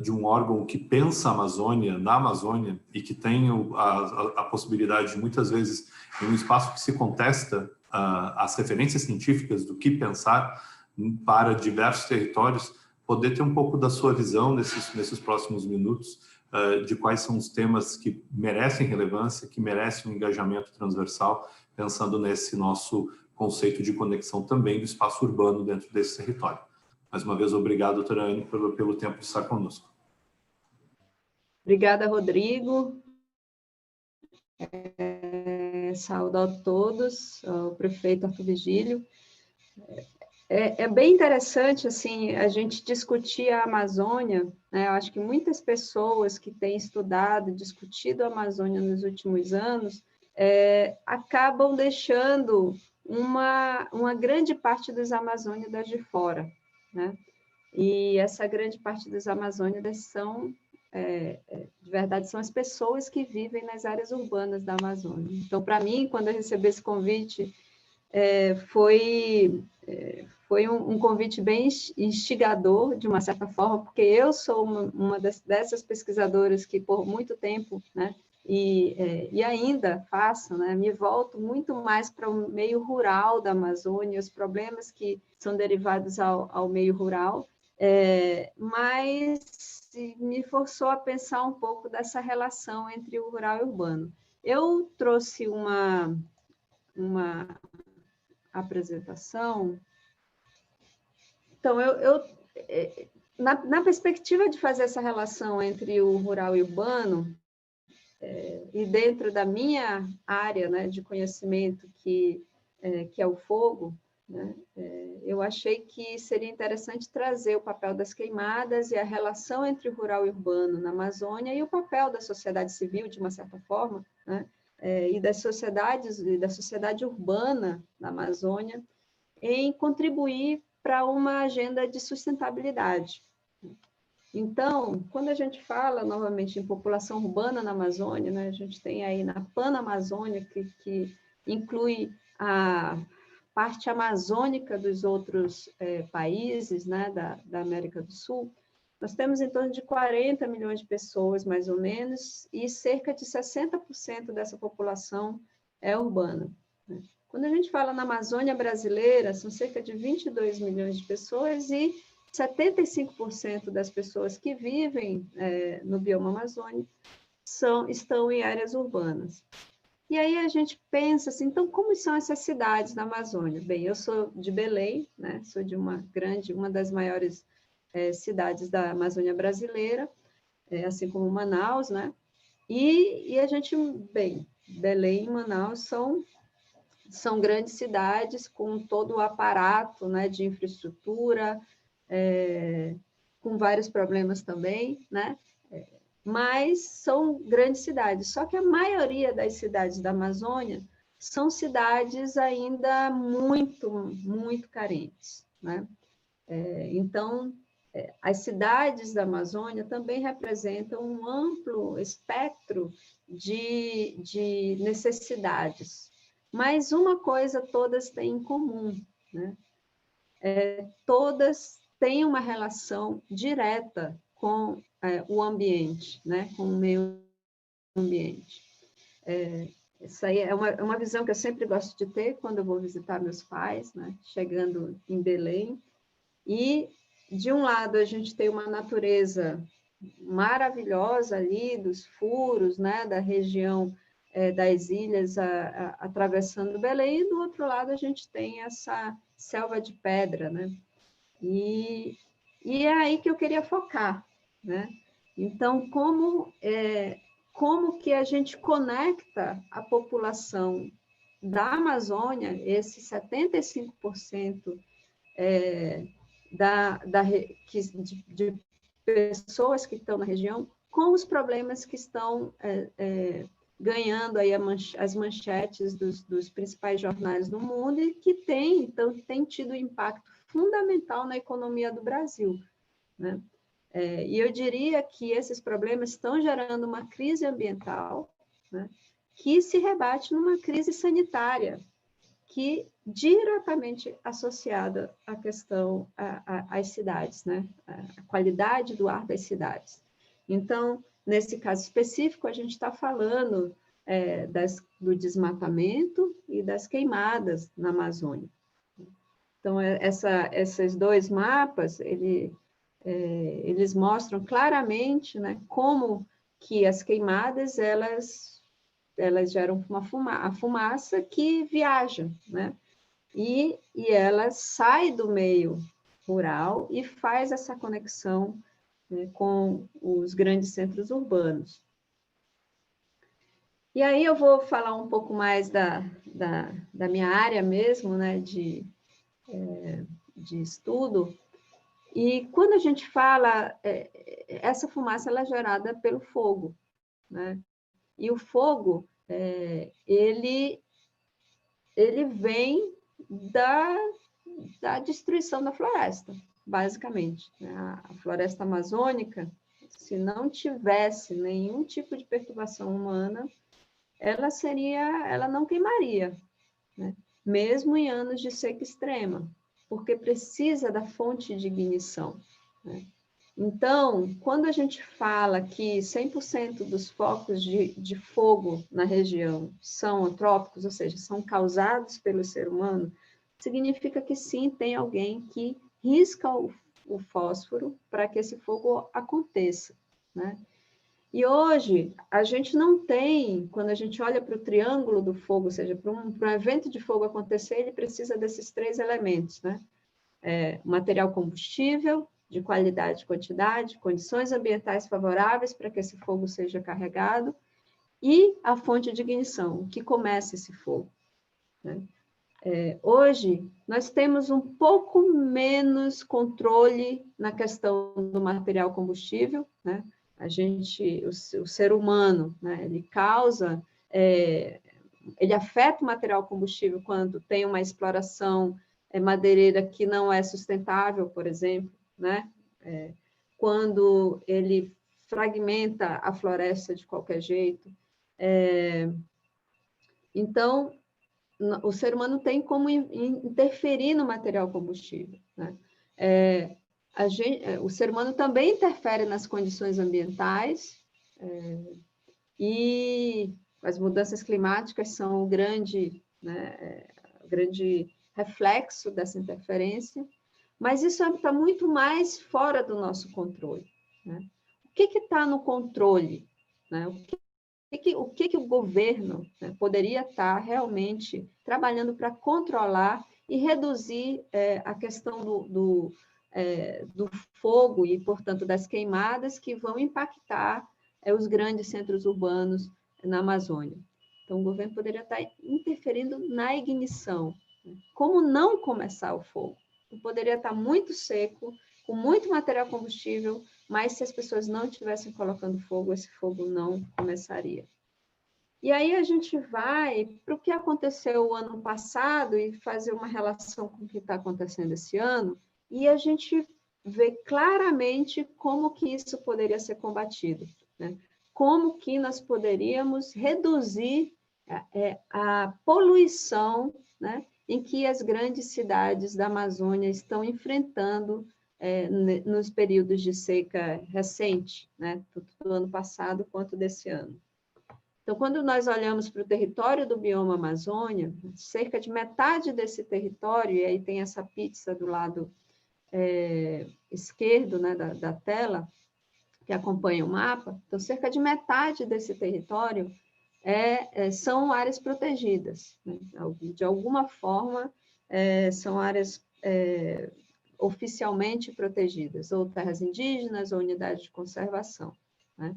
de um órgão que pensa a Amazônia, na Amazônia, e que tem a possibilidade, muitas vezes, em um espaço que se contesta as referências científicas do que pensar para diversos territórios, poder ter um pouco da sua visão nesses próximos minutos, de quais são os temas que merecem relevância, que merecem um engajamento transversal, pensando nesse nosso conceito de conexão também do espaço urbano dentro desse território. Mais uma vez, obrigado, doutora Anne, pelo tempo de estar conosco. Obrigada, Rodrigo. Saúdo a todos, ao prefeito Arthur Vigílio. É bem interessante assim, a gente discutir a Amazônia, né? Eu acho que muitas pessoas que têm estudado, discutido a Amazônia nos últimos anos, acabam deixando uma grande parte dos amazônidas de fora, né? E essa grande parte dos amazônidas são, de verdade, são as pessoas que vivem nas áreas urbanas da Amazônia. Então, para mim, quando eu recebi esse convite, foi um convite bem instigador, de uma certa forma, porque eu sou uma dessas pesquisadoras que, por muito tempo, né, e ainda faço, né, me volto muito mais para o meio rural da Amazônia, os problemas que são derivados ao meio rural, mas me forçou a pensar um pouco dessa relação entre o rural e o urbano. Eu trouxe uma apresentação. Então, na perspectiva de fazer essa relação entre o rural e o urbano, e dentro da minha área, né, de conhecimento, que é o fogo, né, eu achei que seria interessante trazer o papel das queimadas e a relação entre o rural e o urbano na Amazônia e o papel da sociedade civil, de uma certa forma, né, e das sociedades, e da sociedade urbana na Amazônia, em contribuir para uma agenda de sustentabilidade. Então, quando a gente fala, novamente, em população urbana na Amazônia, né, a gente tem aí na Panamazônia, que inclui a parte amazônica dos outros países, né, da América do Sul, nós temos em torno de 40 milhões de pessoas, mais ou menos, e cerca de 60% dessa população é urbana, né? Quando a gente fala na Amazônia brasileira, são cerca de 22 milhões de pessoas e 75% das pessoas que vivem no bioma amazônico estão em áreas urbanas. E aí a gente pensa assim, então como são essas cidades na Amazônia? Bem, eu sou de Belém, né? Sou de uma das maiores cidades da Amazônia brasileira, assim como Manaus, né? E a gente, bem, Belém e Manaus são grandes cidades com todo o aparato, né, de infraestrutura, com vários problemas também, né? Mas são grandes cidades. Só que a maioria das cidades da Amazônia são cidades ainda muito, muito carentes, né? Então, as cidades da Amazônia também representam um amplo espectro de necessidades. Mas uma coisa todas têm em comum, né? Todas têm uma relação direta com o ambiente, né? Com o meio ambiente. Essa aí é uma visão que eu sempre gosto de ter quando eu vou visitar meus pais, né? Chegando em Belém. E, de um lado, a gente tem uma natureza maravilhosa ali, dos furos, né? Da região das ilhas atravessando Belém, e do outro lado a gente tem essa selva de pedra, né? E é aí que eu queria focar, né? Então, como que a gente conecta a população da Amazônia, esses 75% de pessoas que estão na região, com os problemas que estão ganhando aí as manchetes dos principais jornais do mundo e que tem tido um impacto fundamental na economia do Brasil, né? E eu diria que esses problemas estão gerando uma crise ambiental, né, que se rebate numa crise sanitária, que diretamente associada à questão às cidades, né, a qualidade do ar das cidades. Então, nesse caso específico, a gente está falando do desmatamento e das queimadas na Amazônia. Então, esses dois mapas, eles mostram claramente, né, como que as queimadas, elas geram a fumaça que viaja, né? E ela sai do meio rural e faz essa conexão, né, com os grandes centros urbanos. E aí eu vou falar um pouco mais da minha área mesmo, né, de estudo. E quando a gente fala, essa fumaça ela é gerada pelo fogo, né? E o fogo, ele vem da destruição da floresta, basicamente. A floresta amazônica, se não tivesse nenhum tipo de perturbação humana, ela não queimaria, né? Mesmo em anos de seca extrema, porque precisa da fonte de ignição, né? Então, quando a gente fala que 100% dos focos de fogo na região são antrópicos, ou seja, são causados pelo ser humano, significa que sim, tem alguém que risca o fósforo para que esse fogo aconteça, né? E hoje, a gente não tem, quando a gente olha para o triângulo do fogo, ou seja, para um evento de fogo acontecer, ele precisa desses 3 elementos, né? Material combustível, de qualidade e quantidade, condições ambientais favoráveis para que esse fogo seja carregado, e a fonte de ignição, que começa esse fogo, né? Hoje, nós temos um pouco menos controle na questão do material combustível, né? O ser humano, né, ele afeta o material combustível quando tem uma exploração madeireira que não é sustentável, por exemplo, né? Quando ele fragmenta a floresta de qualquer jeito. Então, o ser humano tem como interferir no material combustível, né? O ser humano também interfere nas condições ambientais, e as mudanças climáticas são o grande reflexo dessa interferência, mas isso está muito mais fora do nosso controle, né? O que está no controle, né? O que o governo, né, poderia estar realmente trabalhando para controlar e reduzir a questão do fogo e, portanto, das queimadas que vão impactar os grandes centros urbanos na Amazônia. Então, o governo poderia estar interferindo na ignição. Como não começar o fogo? Poderia estar muito seco, com muito material combustível, mas se as pessoas não estivessem colocando fogo, esse fogo não começaria. E aí a gente vai para o que aconteceu o ano passado e fazer uma relação com o que está acontecendo esse ano, e a gente vê claramente como que isso poderia ser combatido, né? Como que nós poderíamos reduzir a poluição, né, em que as grandes cidades da Amazônia estão enfrentando nos períodos de seca recente, né, tanto do ano passado quanto desse ano. Então, quando nós olhamos para o território do bioma Amazônia, cerca de metade desse território, e aí tem essa pizza do lado esquerdo, né, da tela, que acompanha o mapa, então, cerca de metade desse território são áreas protegidas, né? De alguma forma, são áreas oficialmente protegidas, ou terras indígenas, ou unidades de conservação, né?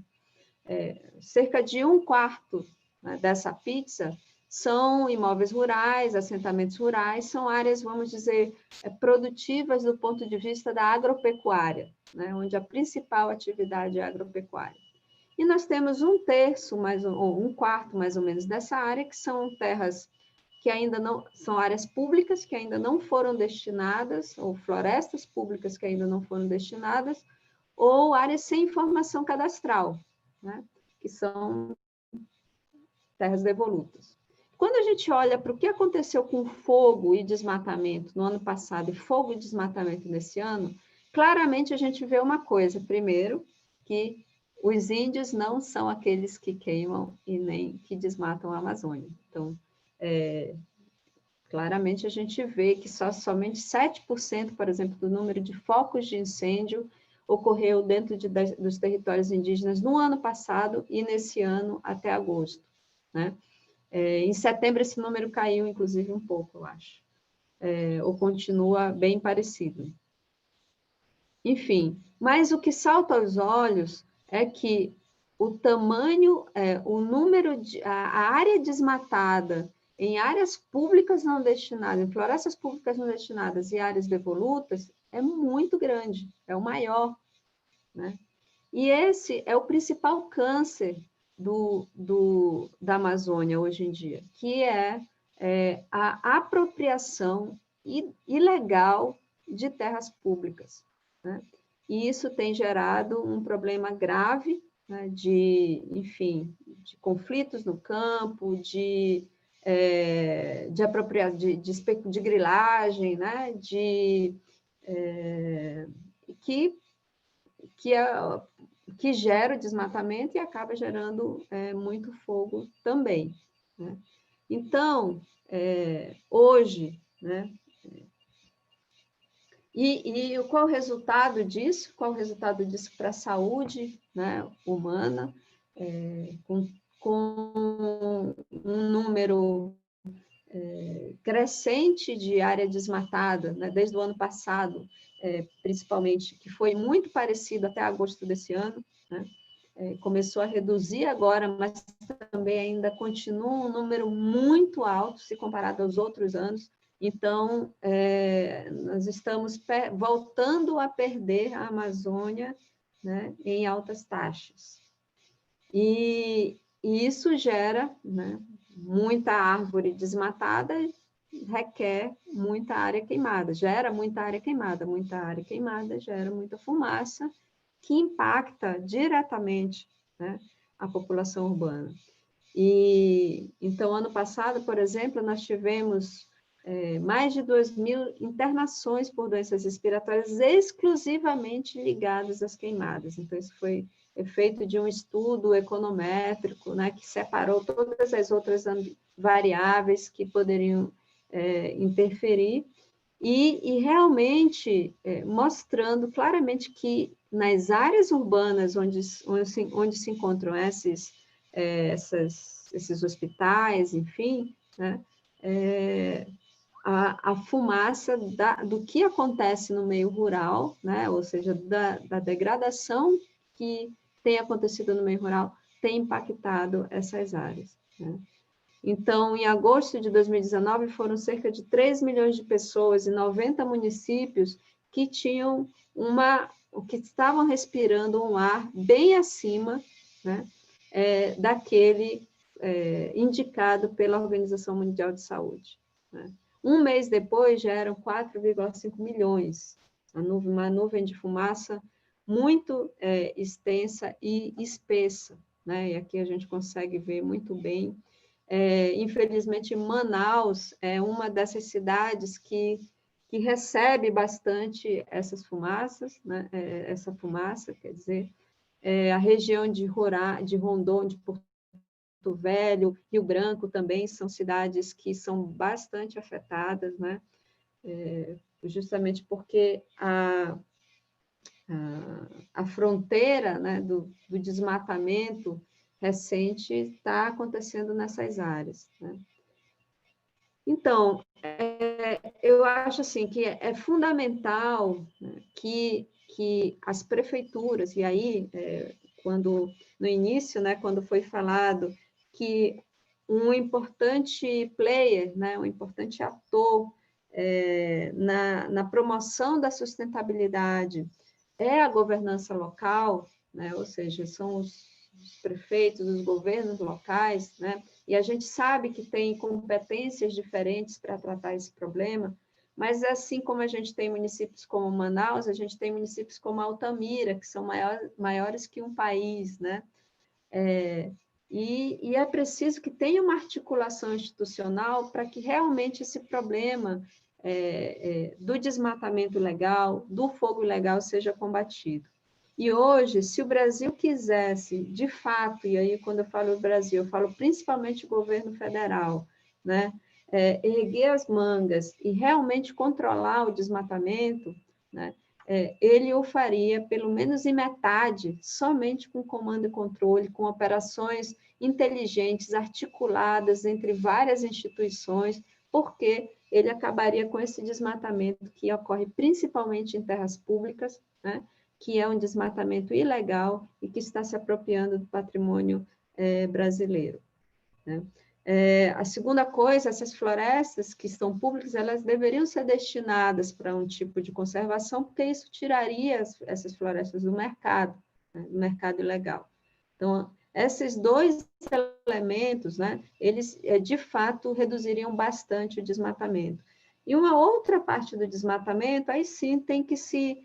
Cerca de 1/4, né, dessa pizza são imóveis rurais, assentamentos rurais, são áreas, vamos dizer, produtivas do ponto de vista da agropecuária, né, onde a principal atividade é a agropecuária. E nós temos 1/3, ou 1/4, mais ou menos, dessa área, que são terras que ainda não... São áreas públicas que ainda não foram destinadas, ou florestas públicas que ainda não foram destinadas, ou áreas sem informação cadastral, né, que são terras devolutas. Quando a gente olha para o que aconteceu com fogo e desmatamento no ano passado e fogo e desmatamento nesse ano, claramente a gente vê uma coisa. Primeiro, que os índios não são aqueles que queimam e nem que desmatam a Amazônia. Então, claramente a gente vê que somente 7%, por exemplo, do número de focos de incêndio ocorreu dentro dos territórios indígenas no ano passado e nesse ano até agosto, né? Em setembro esse número caiu, inclusive, um pouco, eu acho, ou continua bem parecido. enfim, mas o que salta aos olhos é que o tamanho, o número a área desmatada em áreas públicas não destinadas, em florestas públicas não destinadas e áreas devolutas é muito grande, é o maior, né? E esse é o principal câncer da Amazônia hoje em dia, que é a apropriação ilegal de terras públicas, né? E isso tem gerado um problema grave, né, enfim, de conflitos no campo, de grilagem, né, que gera o desmatamento e acaba gerando muito fogo também, né? Então, hoje, né? E qual o resultado disso? Qual o resultado disso para a saúde, né, humana? Com um número crescente de área desmatada, né, desde o ano passado, principalmente, que foi muito parecido até agosto desse ano, né? Começou a reduzir agora, mas também ainda continua um número muito alto se comparado aos outros anos. Então, nós estamos voltando a perder a Amazônia, né, em altas taxas. E isso gera, né, muita árvore desmatada, requer muita área queimada, gera muita área queimada gera muita fumaça, que impacta diretamente, né, a população urbana. E então, ano passado, por exemplo, nós tivemos mais de 2.000 internações por doenças respiratórias exclusivamente ligadas às queimadas. Então, isso foi feito de um estudo econométrico, né, que separou todas as outras variáveis que poderiam interferir e realmente mostrando claramente que nas áreas urbanas onde se encontram esses hospitais, enfim, né, a fumaça do que acontece no meio rural, né, ou seja, da degradação que tem acontecido no meio rural, tem impactado essas áreas, né? Então, em agosto de 2019, foram cerca de 3 milhões de pessoas em 90 municípios que que estavam respirando um ar bem acima, né, daquele indicado pela Organização Mundial de Saúde, né? Um mês depois, já eram 4,5 milhões, uma nuvem de fumaça muito extensa e espessa, né? E aqui a gente consegue ver muito bem. Infelizmente, Manaus é uma dessas cidades que recebe bastante essas fumaças, né? Essa fumaça, quer dizer, a região de Rondônia, de Porto Velho, Rio Branco também são cidades que são bastante afetadas, né? Justamente porque a fronteira, né, do desmatamento recente está acontecendo nessas áreas, né? Então, eu acho assim que é fundamental, né, que as prefeituras, e aí, no início, né, quando foi falado que um importante player, né, um importante ator na promoção da sustentabilidade é a governança local, né, ou seja, são os prefeitos, os governos locais, né? E a gente sabe que tem competências diferentes para tratar esse problema, mas assim como a gente tem municípios como Manaus, a gente tem municípios como Altamira, que são maiores que um país, né? E é preciso que tenha uma articulação institucional para que realmente esse problema do desmatamento ilegal, do fogo ilegal, seja combatido. E hoje, se o Brasil quisesse, de fato, e aí quando eu falo Brasil, eu falo principalmente o governo federal, né, erguer as mangas e realmente controlar o desmatamento, né, ele o faria pelo menos em metade, somente com comando e controle, com operações inteligentes, articuladas entre várias instituições, porque ele acabaria com esse desmatamento que ocorre principalmente em terras públicas, né? Que é um desmatamento ilegal e que está se apropriando do patrimônio brasileiro, né? A segunda coisa, essas florestas que estão públicas, elas deveriam ser destinadas para um tipo de conservação, porque isso tiraria essas florestas do mercado, né? Do mercado ilegal. Então, esses dois elementos, né, eles, de fato, reduziriam bastante o desmatamento. E uma outra parte do desmatamento, aí sim, tem que ser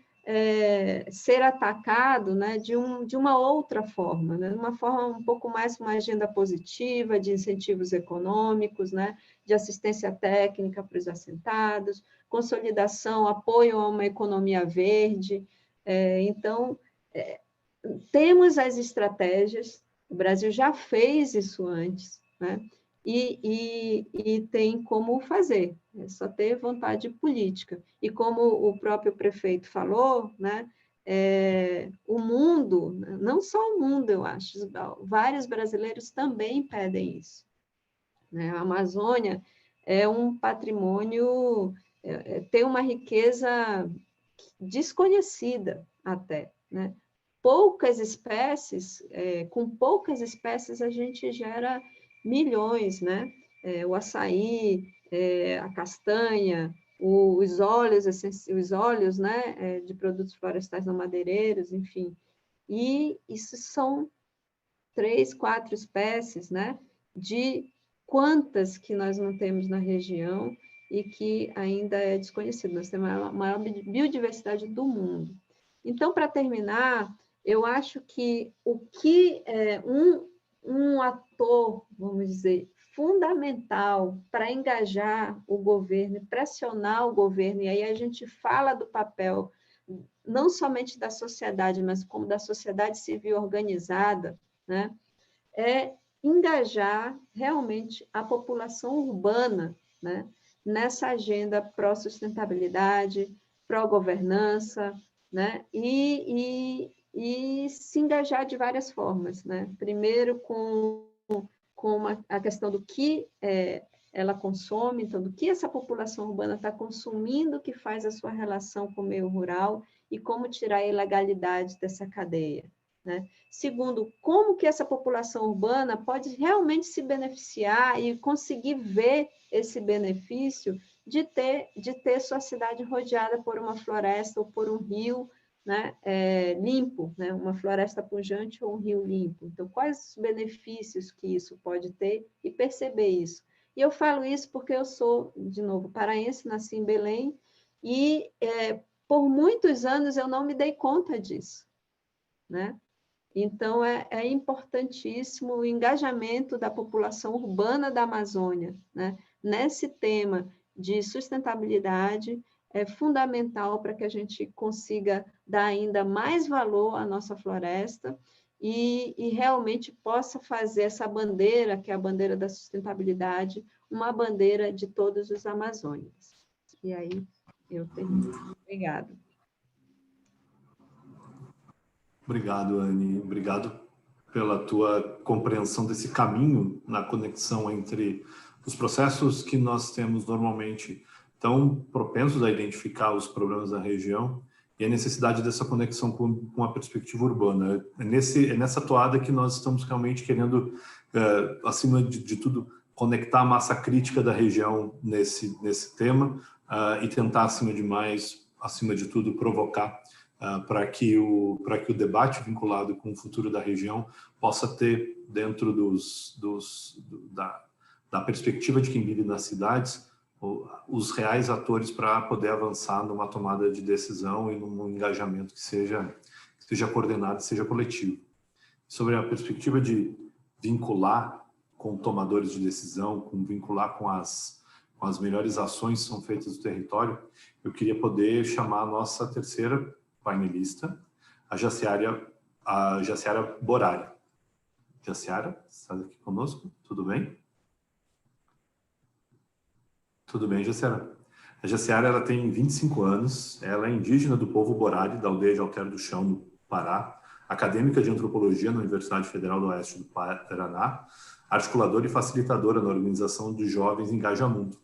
atacado, né, de uma outra forma, né, uma forma um pouco mais uma agenda positiva, de incentivos econômicos, né, de assistência técnica para os assentados, consolidação, apoio a uma economia verde. Então, temos as estratégias, o Brasil já fez isso antes, né, e tem como fazer, é só ter vontade política. E como o próprio prefeito falou, né, o mundo, não só o mundo, eu acho, vários brasileiros também pedem isso, né? A Amazônia é um patrimônio, tem uma riqueza desconhecida até, né? Poucas espécies, com poucas espécies a gente gera milhões, né? O açaí, a castanha, os óleos, né? De produtos florestais não madeireiros, enfim. E isso são 3, 4 espécies, né? De quantas que nós não temos na região e que ainda é desconhecido. Nós temos a maior biodiversidade do mundo. Então, para terminar, eu acho que o que um ator, vamos dizer, fundamental para engajar o governo, pressionar o governo, e aí a gente fala do papel não somente da sociedade, mas como da sociedade civil organizada, né? É engajar realmente a população urbana, né? Nessa agenda pró-sustentabilidade, pró-governança, né? E se engajar de várias formas, né? Primeiro com a questão do que ela consome, então, do que essa população urbana está consumindo, que faz a sua relação com o meio rural, e como tirar a ilegalidade dessa cadeia, né? Segundo, como que essa população urbana pode realmente se beneficiar e conseguir ver esse benefício de ter sua cidade rodeada por uma floresta ou por um rio, né, limpo, né, uma floresta pujante ou um rio limpo. Então, quais os benefícios que isso pode ter e perceber isso? E eu falo isso porque eu sou, de novo, paraense, nasci em Belém, e por muitos anos eu não me dei conta disso, né? Então, é importantíssimo o engajamento da população urbana da Amazônia, né? Nesse tema de sustentabilidade, é fundamental para que a gente consiga dar ainda mais valor à nossa floresta e realmente possa fazer essa bandeira, que é a bandeira da sustentabilidade, uma bandeira de todos os amazônicos. E aí, eu termino. Obrigada. Obrigado, Anne. Obrigado pela tua compreensão desse caminho na conexão entre os processos que nós temos normalmente tão propensos a identificar os problemas da região e a necessidade dessa conexão com a perspectiva urbana. É nessa toada que nós estamos realmente querendo, acima de tudo, conectar a massa crítica da região nesse tema e tentar, acima de tudo, provocar para que o debate vinculado com o futuro da região possa ter, dentro da perspectiva de quem vive nas cidades, os reais atores para poder avançar numa tomada de decisão e num engajamento que seja coordenado e seja coletivo. Sobre a perspectiva de vincular com tomadores de decisão, vincular com as melhores ações que são feitas no território, eu queria poder chamar a nossa terceira painelista, a Jaciara Borari. Jaciara, está aqui conosco? Tudo bem? Tudo bem, Jaciara. A Jaciara, ela tem 25 anos, ela é indígena do povo Borari, da aldeia de Alter do Chão, no Pará, acadêmica de antropologia na Universidade Federal do Oeste do Paraná, articuladora e facilitadora na organização de jovens Engaja Mundo.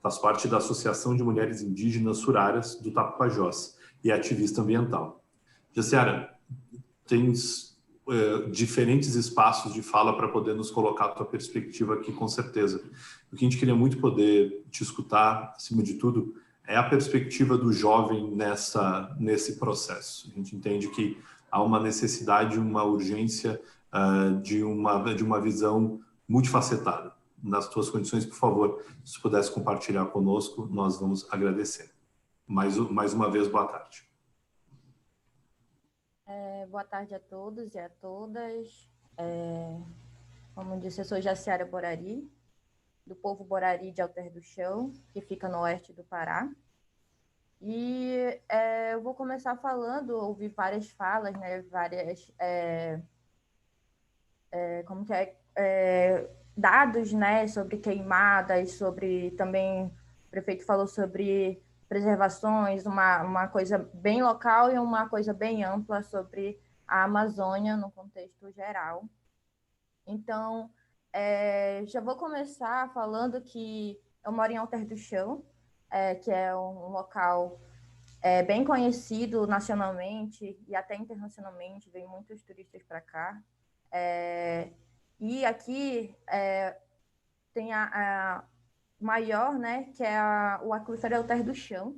faz parte da Associação de Mulheres Indígenas Suraras do Tapajós e é ativista ambiental. Jaciara, tens diferentes espaços de fala para poder nos colocar a tua perspectiva aqui, com certeza. O que a gente queria muito poder te escutar, acima de tudo, é a perspectiva do jovem nesse processo. A gente entende que há uma necessidade, uma urgência de uma visão multifacetada. Nas tuas condições, por favor, se pudesse compartilhar conosco, nós vamos agradecer. Mais uma vez, boa tarde. Boa tarde a todos e a todas. Como disse, eu sou Jaciara Borari, do povo Borari de Alter do Chão, que fica no oeste do Pará. E eu vou começar falando, ouvi várias falas, né, dados, né, sobre queimadas, sobre também, o prefeito falou sobre preservações, uma coisa bem local e uma coisa bem ampla sobre a Amazônia no contexto geral. Então, já vou começar falando que eu moro em Alter do Chão, que é um local bem conhecido nacionalmente e até internacionalmente, vem muitos turistas para cá. E aqui tem a maior, né, que é o aquífero Alter do Chão,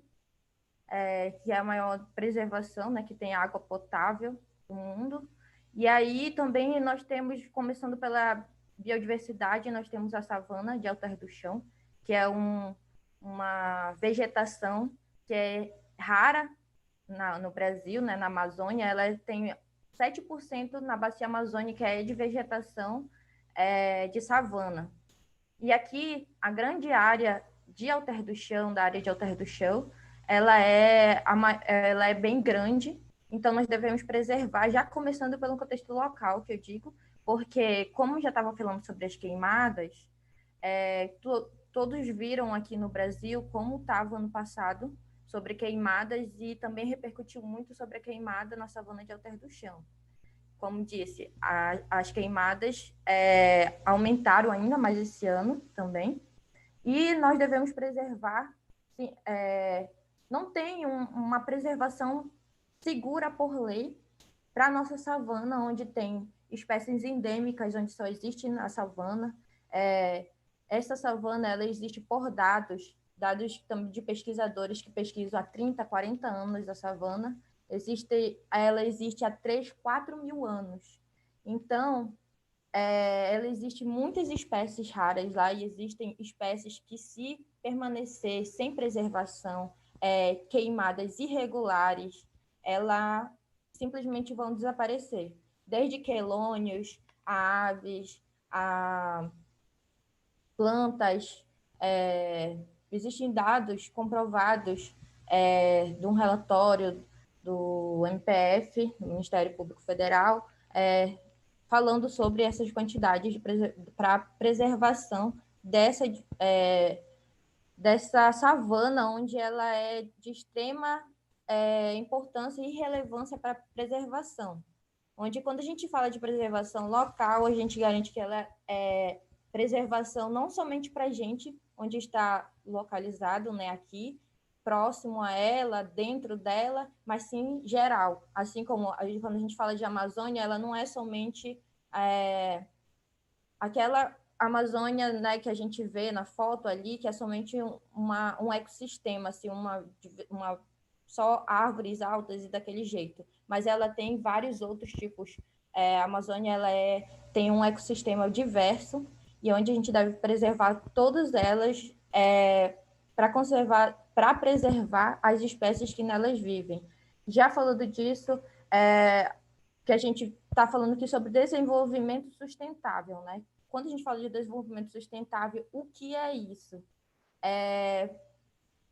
que é a maior preservação, né, que tem água potável do mundo. E aí também nós temos, começando pela biodiversidade, nós temos a savana de Alter do Chão, que é uma vegetação que é rara no Brasil, né, na Amazônia. Ela tem 7% na bacia amazônica é de vegetação de savana. E aqui, a grande área de Alter do Chão, da área de Alter do Chão, ela é bem grande, então nós devemos preservar, já começando pelo contexto local, que eu digo, porque, como já estava falando sobre as queimadas, todos viram aqui no Brasil como estava ano passado sobre queimadas e também repercutiu muito sobre a queimada na savana de Alter do Chão. Como disse, as queimadas aumentaram ainda mais esse ano também, e nós devemos preservar. Sim, não tem uma preservação segura por lei para a nossa savana, onde tem espécies endêmicas, onde só existe na savana. Essa savana ela existe por dados de pesquisadores que pesquisam há 30, 40 anos a savana. Ela existe há 3, 4 mil anos. Então, ela existe muitas espécies raras lá, e existem espécies que, se permanecer sem preservação, queimadas irregulares, elas simplesmente vão desaparecer. Desde quelônios, a aves, a plantas. Existem dados comprovados de um relatório do MPF, do Ministério Público Federal, falando sobre essas quantidades para preservação dessa savana, onde ela é de extrema importância e relevância para a preservação. Onde, quando a gente fala de preservação local, a gente garante que ela é preservação não somente para a gente, onde está localizado, né, aqui, próximo a ela, dentro dela, mas sim geral. Assim como quando a gente fala de Amazônia, ela não é somente aquela Amazônia, né, que a gente vê na foto ali, que é somente um ecossistema, assim, só árvores altas e daquele jeito. Mas ela tem vários outros tipos. A Amazônia tem um ecossistema diverso, e onde a gente deve preservar todas elas para preservar as espécies que nelas vivem. Já falando disso, que a gente está falando aqui sobre desenvolvimento sustentável, né? Quando a gente fala de desenvolvimento sustentável, o que é isso?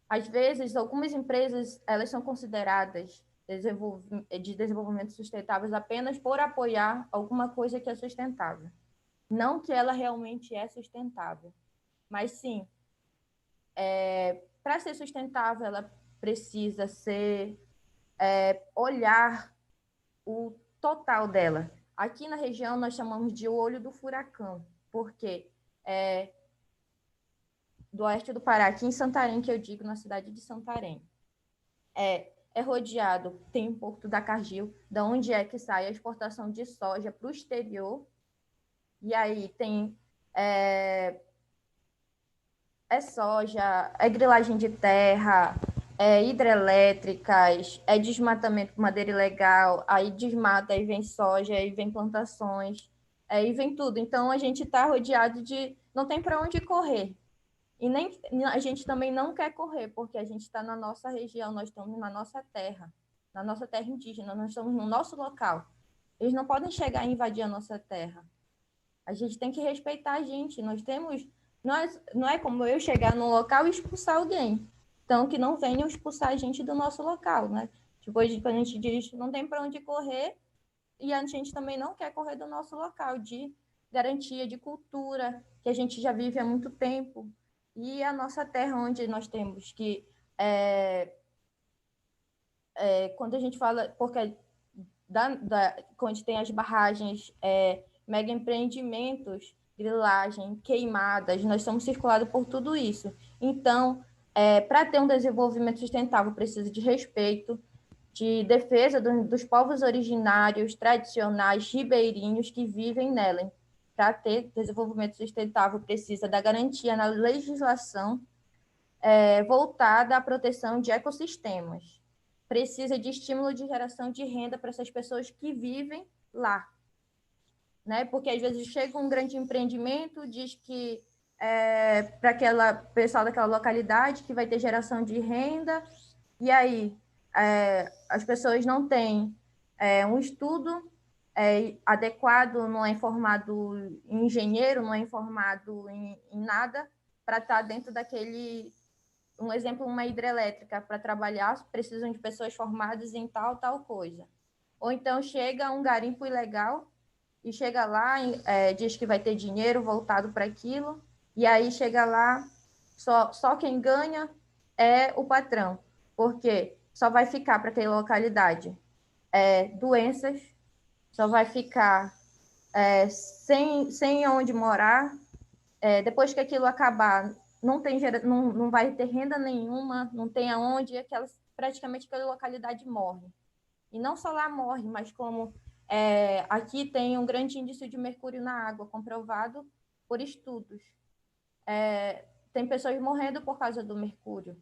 Às vezes, algumas empresas elas são consideradas de desenvolvimento sustentável apenas por apoiar alguma coisa que é sustentável. Não que ela realmente é sustentável, mas sim, para ser sustentável, ela precisa olhar o total dela. Aqui na região nós chamamos de olho do furacão, porque do oeste do Pará, aqui em Santarém, que eu digo, na cidade de Santarém. É rodeado, tem o Porto da Cargill, da onde é que sai a exportação de soja para o exterior. E aí tem soja, grilagem de terra, hidrelétricas, desmatamento com madeira ilegal, aí desmata, aí vem soja, aí vem plantações, aí vem tudo. Então, a gente está rodeado de... Não tem para onde correr. E nem a gente também não quer correr, porque a gente está na nossa região, nós estamos na nossa terra indígena, nós estamos no nosso local. Eles não podem chegar e invadir a nossa terra. A gente tem que respeitar a gente. Nós temos... Não é como eu chegar num local e expulsar alguém. Então, que não venham expulsar a gente do nosso local, né? Tipo, quando a gente diz não tem para onde correr, e a gente também não quer correr do nosso local de garantia de cultura, que a gente já vive há muito tempo. E a nossa terra, onde nós temos que... quando a gente fala... Porque quando tem as barragens, mega empreendimentos, grilagem, queimadas, nós somos circulados por tudo isso. Então, para ter um desenvolvimento sustentável, precisa de respeito, de defesa dos povos originários, tradicionais, ribeirinhos que vivem nela. Para ter desenvolvimento sustentável, precisa da garantia na legislação voltada à proteção de ecossistemas. Precisa de estímulo de geração de renda para essas pessoas que vivem lá. Né? Porque às vezes chega um grande empreendimento, diz que para aquela pessoal daquela localidade que vai ter geração de renda, e aí as pessoas não têm um estudo adequado, não é informado em engenheiro, não é informado em nada, para estar dentro daquele... Um exemplo, uma hidrelétrica, para trabalhar, precisam de pessoas formadas em tal coisa. Ou então chega um garimpo ilegal, e chega lá, diz que vai ter dinheiro voltado para aquilo, e aí chega lá, só quem ganha é o patrão, porque só vai ficar para aquela localidade doenças, só vai ficar sem onde morar, depois que aquilo acabar, não vai ter renda nenhuma, não tem aonde, praticamente aquela localidade morre. E não só lá morre, mas como aqui tem um grande índice de mercúrio na água, comprovado por estudos. Tem pessoas morrendo por causa do mercúrio.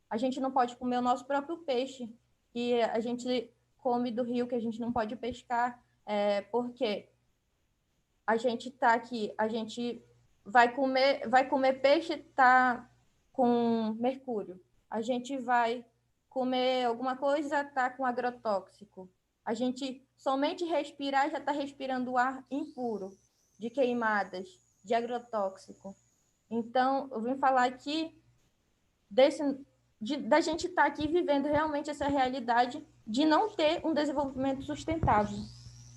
A gente não pode comer o nosso próprio peixe, que a gente come do rio, que a gente não pode pescar, porque a gente está aqui, a gente vai comer peixe, está com mercúrio. A gente vai comer alguma coisa, está com agrotóxico. A gente somente respirar já está respirando ar impuro, de queimadas, de agrotóxico. Então, eu vim falar aqui da gente estar aqui vivendo realmente essa realidade de não ter um desenvolvimento sustentável.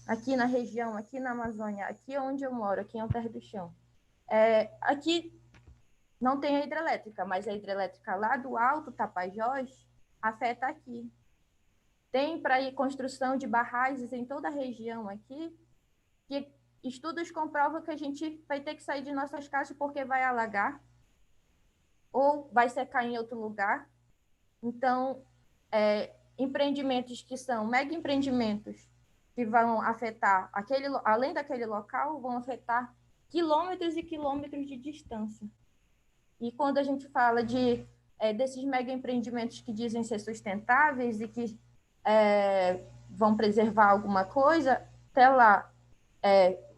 Aqui na região, aqui na Amazônia, aqui onde eu moro, aqui em Alter do Chão. Aqui não tem a hidrelétrica, mas a hidrelétrica lá do Alto Tapajós afeta aqui. Tem para ir construção de barragens em toda a região aqui, que estudos comprovam que a gente vai ter que sair de nossas casas porque vai alagar ou vai secar em outro lugar. Então, empreendimentos que são mega empreendimentos que vão afetar, além daquele local, vão afetar quilômetros e quilômetros de distância. E quando a gente fala desses mega empreendimentos que dizem ser sustentáveis e que vão preservar alguma coisa, até lá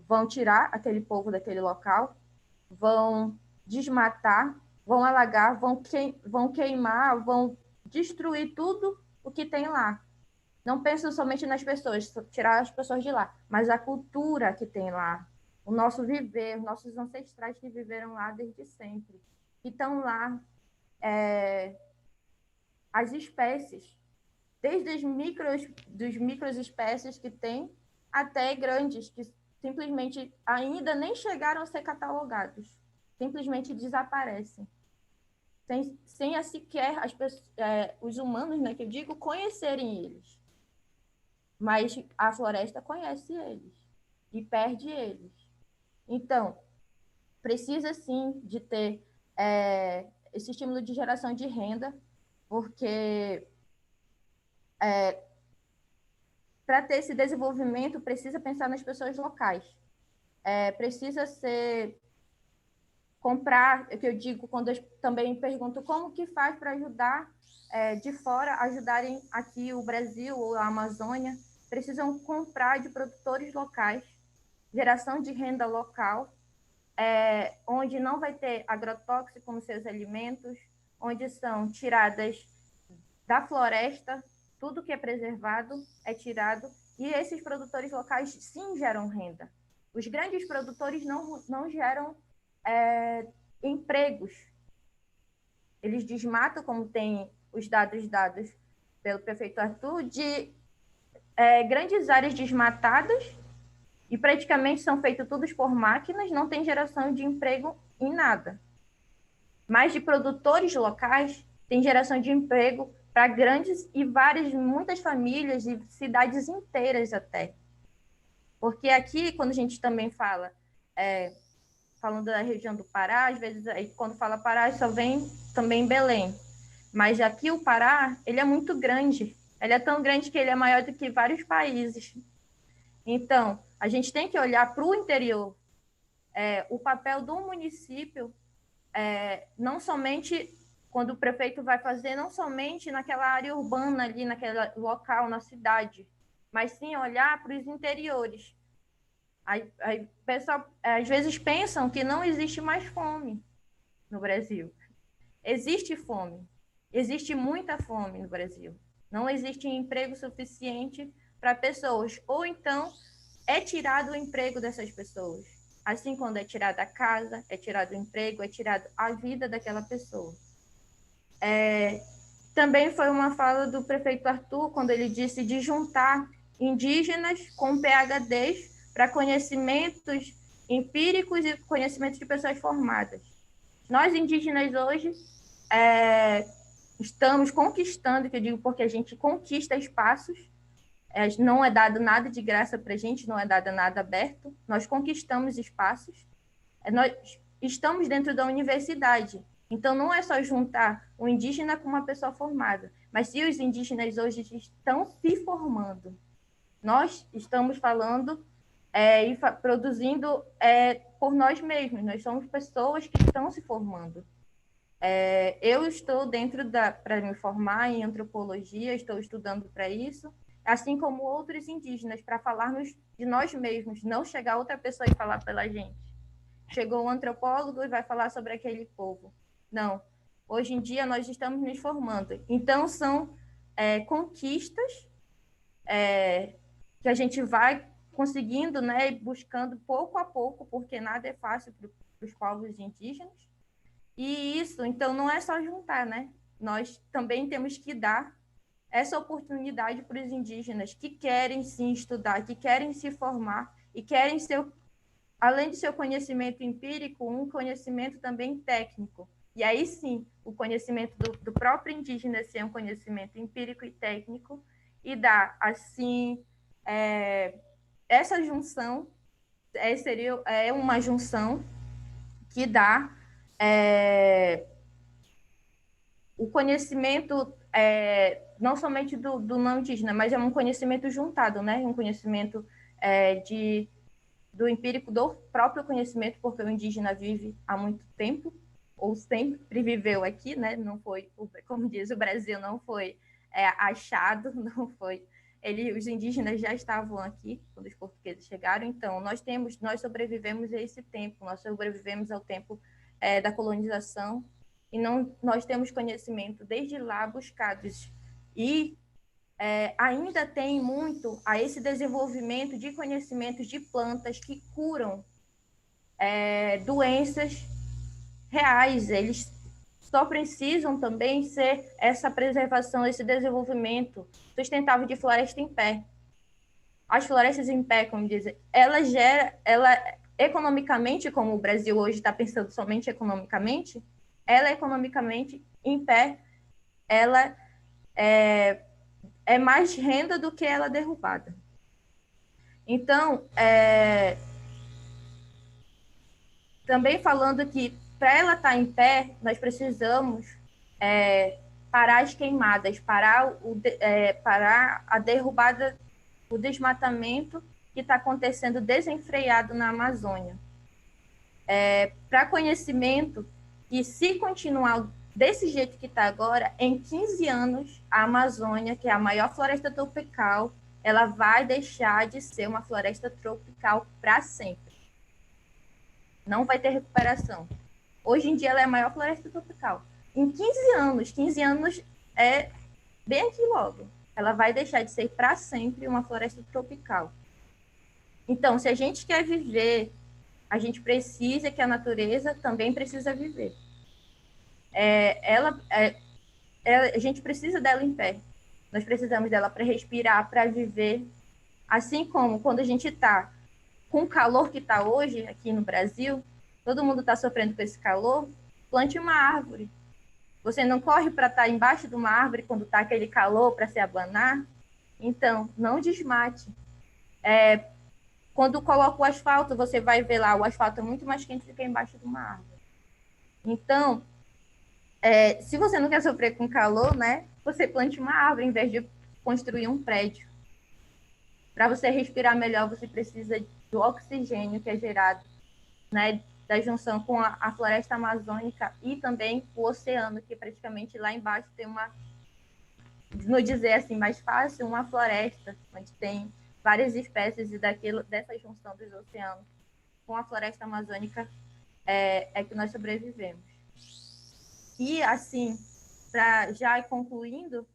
vão tirar aquele povo daquele local, vão desmatar, vão alagar, vão queimar, vão destruir tudo o que tem lá. Não penso somente nas pessoas, tirar as pessoas de lá, mas a cultura que tem lá, o nosso viver, os nossos ancestrais que viveram lá desde sempre, que estão lá, as espécies, desde as micros espécies que tem, até grandes, que simplesmente ainda nem chegaram a ser catalogados, simplesmente desaparecem, sem sequer os humanos, né, que eu digo, conhecerem eles. Mas a floresta conhece eles e perde eles. Então, precisa sim de ter esse estímulo de geração de renda, porque para ter esse desenvolvimento precisa pensar nas pessoas locais, precisa ser comprar, é que eu digo quando eu também pergunto como que faz para ajudar de fora, ajudarem aqui o Brasil ou a Amazônia, precisam comprar de produtores locais, geração de renda local, onde não vai ter agrotóxico nos seus alimentos, onde são tiradas da floresta, tudo que é preservado é tirado, e esses produtores locais sim geram renda. Os grandes produtores não geram empregos. Eles desmatam, como tem os dados dados pelo prefeito Arthur, de grandes áreas desmatadas, e praticamente são feitos todos por máquinas, não tem geração de emprego em nada. Mas de produtores locais, tem geração de emprego para grandes e muitas famílias e cidades inteiras até. Porque aqui, quando a gente também fala, falando da região do Pará, às vezes, quando fala Pará, só vem também Belém. Mas aqui o Pará, ele é muito grande. Ele é tão grande que ele é maior do que vários países. Então, a gente tem que olhar para o interior. O papel do município, não somente quando o prefeito vai fazer, não somente naquela área urbana ali, naquele local, na cidade, mas sim olhar para os interiores. Aí o pessoal, às vezes, pensam que não existe mais fome no Brasil. Existe fome. Existe muita fome no Brasil. Não existe emprego suficiente para pessoas. Ou então, é tirado o emprego dessas pessoas. Assim, quando é tirada a casa, é tirado o emprego, é tirado a vida daquela pessoa. Também foi uma fala do prefeito Arthur, quando ele disse de juntar indígenas com PhDs para conhecimentos empíricos e conhecimentos de pessoas formadas. Nós, indígenas, hoje, estamos conquistando, que eu digo porque a gente conquista espaços, não é dado nada de graça para a gente, não é dado nada aberto, nós conquistamos espaços, nós estamos dentro da universidade, então não é só juntar o indígena com uma pessoa formada, mas se os indígenas hoje estão se formando, nós estamos falando e produzindo por nós mesmos, nós somos pessoas que estão se formando. Eu estou para me formar em antropologia, estou estudando para isso, assim como outros indígenas, para falarmos de nós mesmos, não chegar outra pessoa e falar pela gente. Chegou um antropólogo e vai falar sobre aquele povo. Não. Hoje em dia, nós estamos nos formando. Então, são conquistas que a gente vai conseguindo, né, buscando pouco a pouco, porque nada é fácil para os povos indígenas. E isso, então, não é só juntar, né? Nós também temos que dar essa oportunidade para os indígenas que querem sim estudar, que querem se formar e querem além do seu conhecimento empírico, um conhecimento também técnico. E aí sim, o conhecimento do próprio indígena ser um conhecimento empírico e técnico e dar, assim, essa junção seria uma junção que dá o conhecimento não somente do não indígena, mas é um conhecimento juntado, né? Um conhecimento do empírico, do próprio conhecimento, porque o indígena vive há muito tempo, ou sempre viveu aqui, né? Não foi, como diz o Brasil, não foi achado, não foi. Os indígenas já estavam aqui quando os portugueses chegaram, então nós sobrevivemos a esse tempo, nós sobrevivemos ao tempo da colonização, e nós temos conhecimento desde lá buscados, e ainda tem muito a esse desenvolvimento de conhecimentos de plantas que curam doenças reais. Eles só precisam também ser essa preservação, esse desenvolvimento sustentável de floresta em pé. As florestas em pé, como dizem, ela economicamente, como o Brasil hoje está pensando somente economicamente, ela economicamente em pé, ela é mais renda do que ela derrubada. Então, também falando que para ela estar em pé, nós precisamos parar as queimadas, parar a derrubada, o desmatamento que está acontecendo desenfreado na Amazônia. Para conhecimento, que se continuar desse jeito que está agora, em 15 anos, a Amazônia, que é a maior floresta tropical, ela vai deixar de ser uma floresta tropical para sempre. Não vai ter recuperação. Hoje em dia, ela é a maior floresta tropical. Em 15 anos é bem aqui logo. Ela vai deixar de ser para sempre uma floresta tropical. Então, se a gente quer viver, a gente precisa que a natureza também precisa viver. A gente precisa dela em pé. Nós precisamos dela para respirar, para viver. Assim como quando a gente está com o calor que está hoje aqui no Brasil, todo mundo está sofrendo com esse calor, plante uma árvore. Você não corre para estar embaixo de uma árvore quando está aquele calor para se abanar? Então, não desmate. Quando coloca o asfalto, você vai ver lá, o asfalto é muito mais quente do que embaixo de uma árvore. Então, se você não quer sofrer com calor, né, você plante uma árvore em vez de construir um prédio. Para você respirar melhor, você precisa do oxigênio que é gerado, né, da junção com a floresta amazônica e também o oceano, que praticamente lá embaixo tem no dizer assim mais fácil, uma floresta, onde tem várias espécies, e dessa junção dos oceanos com a floresta amazônica que nós sobrevivemos. E, assim, para já ir concluindo,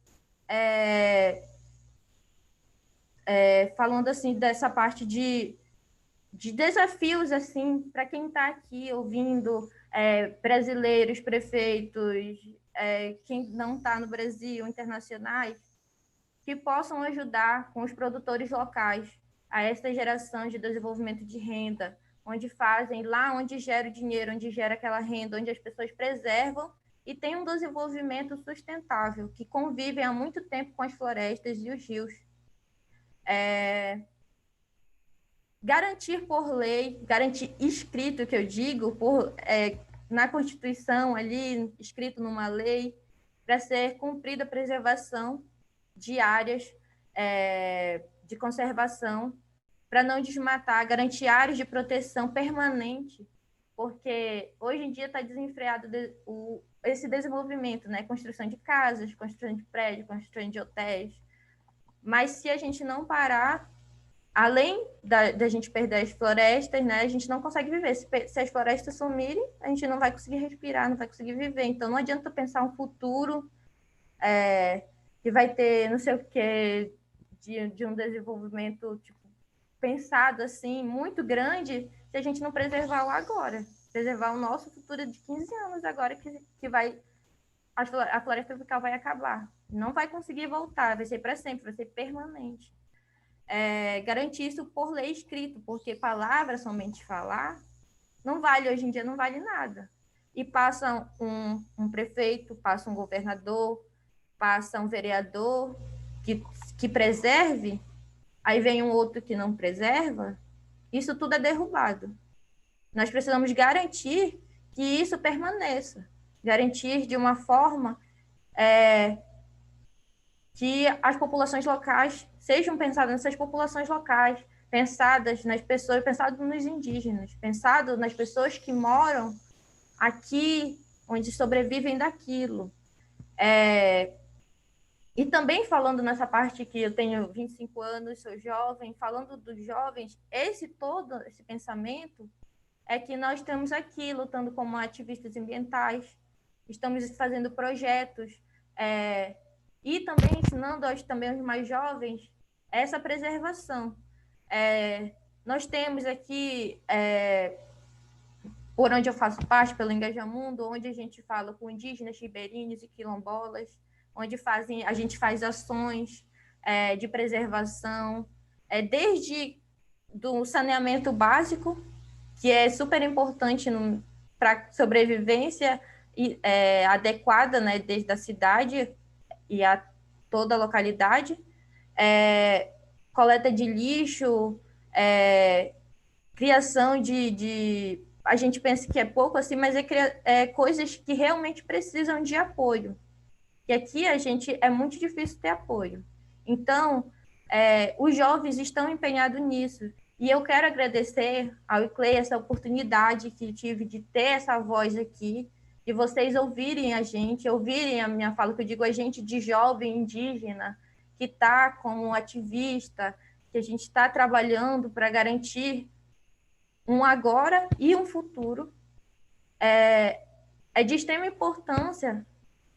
falando assim dessa parte de desafios, assim, para quem está aqui ouvindo, brasileiros, prefeitos, quem não está no Brasil, internacionais, que possam ajudar com os produtores locais a essa geração de desenvolvimento de renda, onde fazem lá onde gera o dinheiro, onde gera aquela renda, onde as pessoas preservam e têm um desenvolvimento sustentável, que convivem há muito tempo com as florestas e os rios. Garantir por lei, garantir escrito, que eu digo, na Constituição, ali, escrito numa lei, para ser cumprida a preservação de áreas de conservação, para não desmatar, garantir áreas de proteção permanente, porque hoje em dia está desenfreado esse desenvolvimento, né? Construção de casas, construção de prédios, construção de hotéis. Mas se a gente não parar, além da gente perder as florestas, né, a gente não consegue viver. Se as florestas sumirem, a gente não vai conseguir respirar, não vai conseguir viver. Então, não adianta pensar um futuro que vai ter não sei o quê, de um desenvolvimento pensado assim, muito grande, se a gente não preservar o agora. Preservar o nosso futuro de 15 anos agora, que a floresta tropical vai acabar. Não vai conseguir voltar, vai ser para sempre, vai ser permanente. Garantir isso por lei escrito, porque palavras, somente falar, não vale, hoje em dia não vale nada. E passa um prefeito, passa um governador, passa um vereador que preserve, aí vem um outro que não preserva, isso tudo é derrubado. Nós precisamos garantir que isso permaneça, garantir de uma forma que as populações locais sejam pensadas nessas populações locais, pensadas nas pessoas, pensadas nos indígenas, pensadas nas pessoas que moram aqui, onde sobrevivem daquilo. E também falando nessa parte que eu tenho 25 anos, sou jovem, falando dos jovens, todo esse pensamento é que nós estamos aqui lutando como ativistas ambientais, estamos fazendo projetos, e também ensinando também os mais jovens essa preservação. Nós temos aqui, por onde eu faço parte, pelo Engajamundo, onde a gente fala com indígenas, ribeirinhos e quilombolas, onde a gente faz ações de preservação, desde do saneamento básico, que é super importante para sobrevivência adequada, né, desde a cidade e a toda a localidade, coleta de lixo, criação a gente pensa que é pouco assim, mas é coisas que realmente precisam de apoio. E aqui é muito difícil ter apoio. Então, os jovens estão empenhados nisso. E eu quero agradecer ao ICLEI essa oportunidade que tive de ter essa voz aqui, de vocês ouvirem a gente, ouvirem a minha fala, que eu digo a gente de jovem indígena, que está como ativista, que a gente está trabalhando para garantir um agora e um futuro. É de extrema importância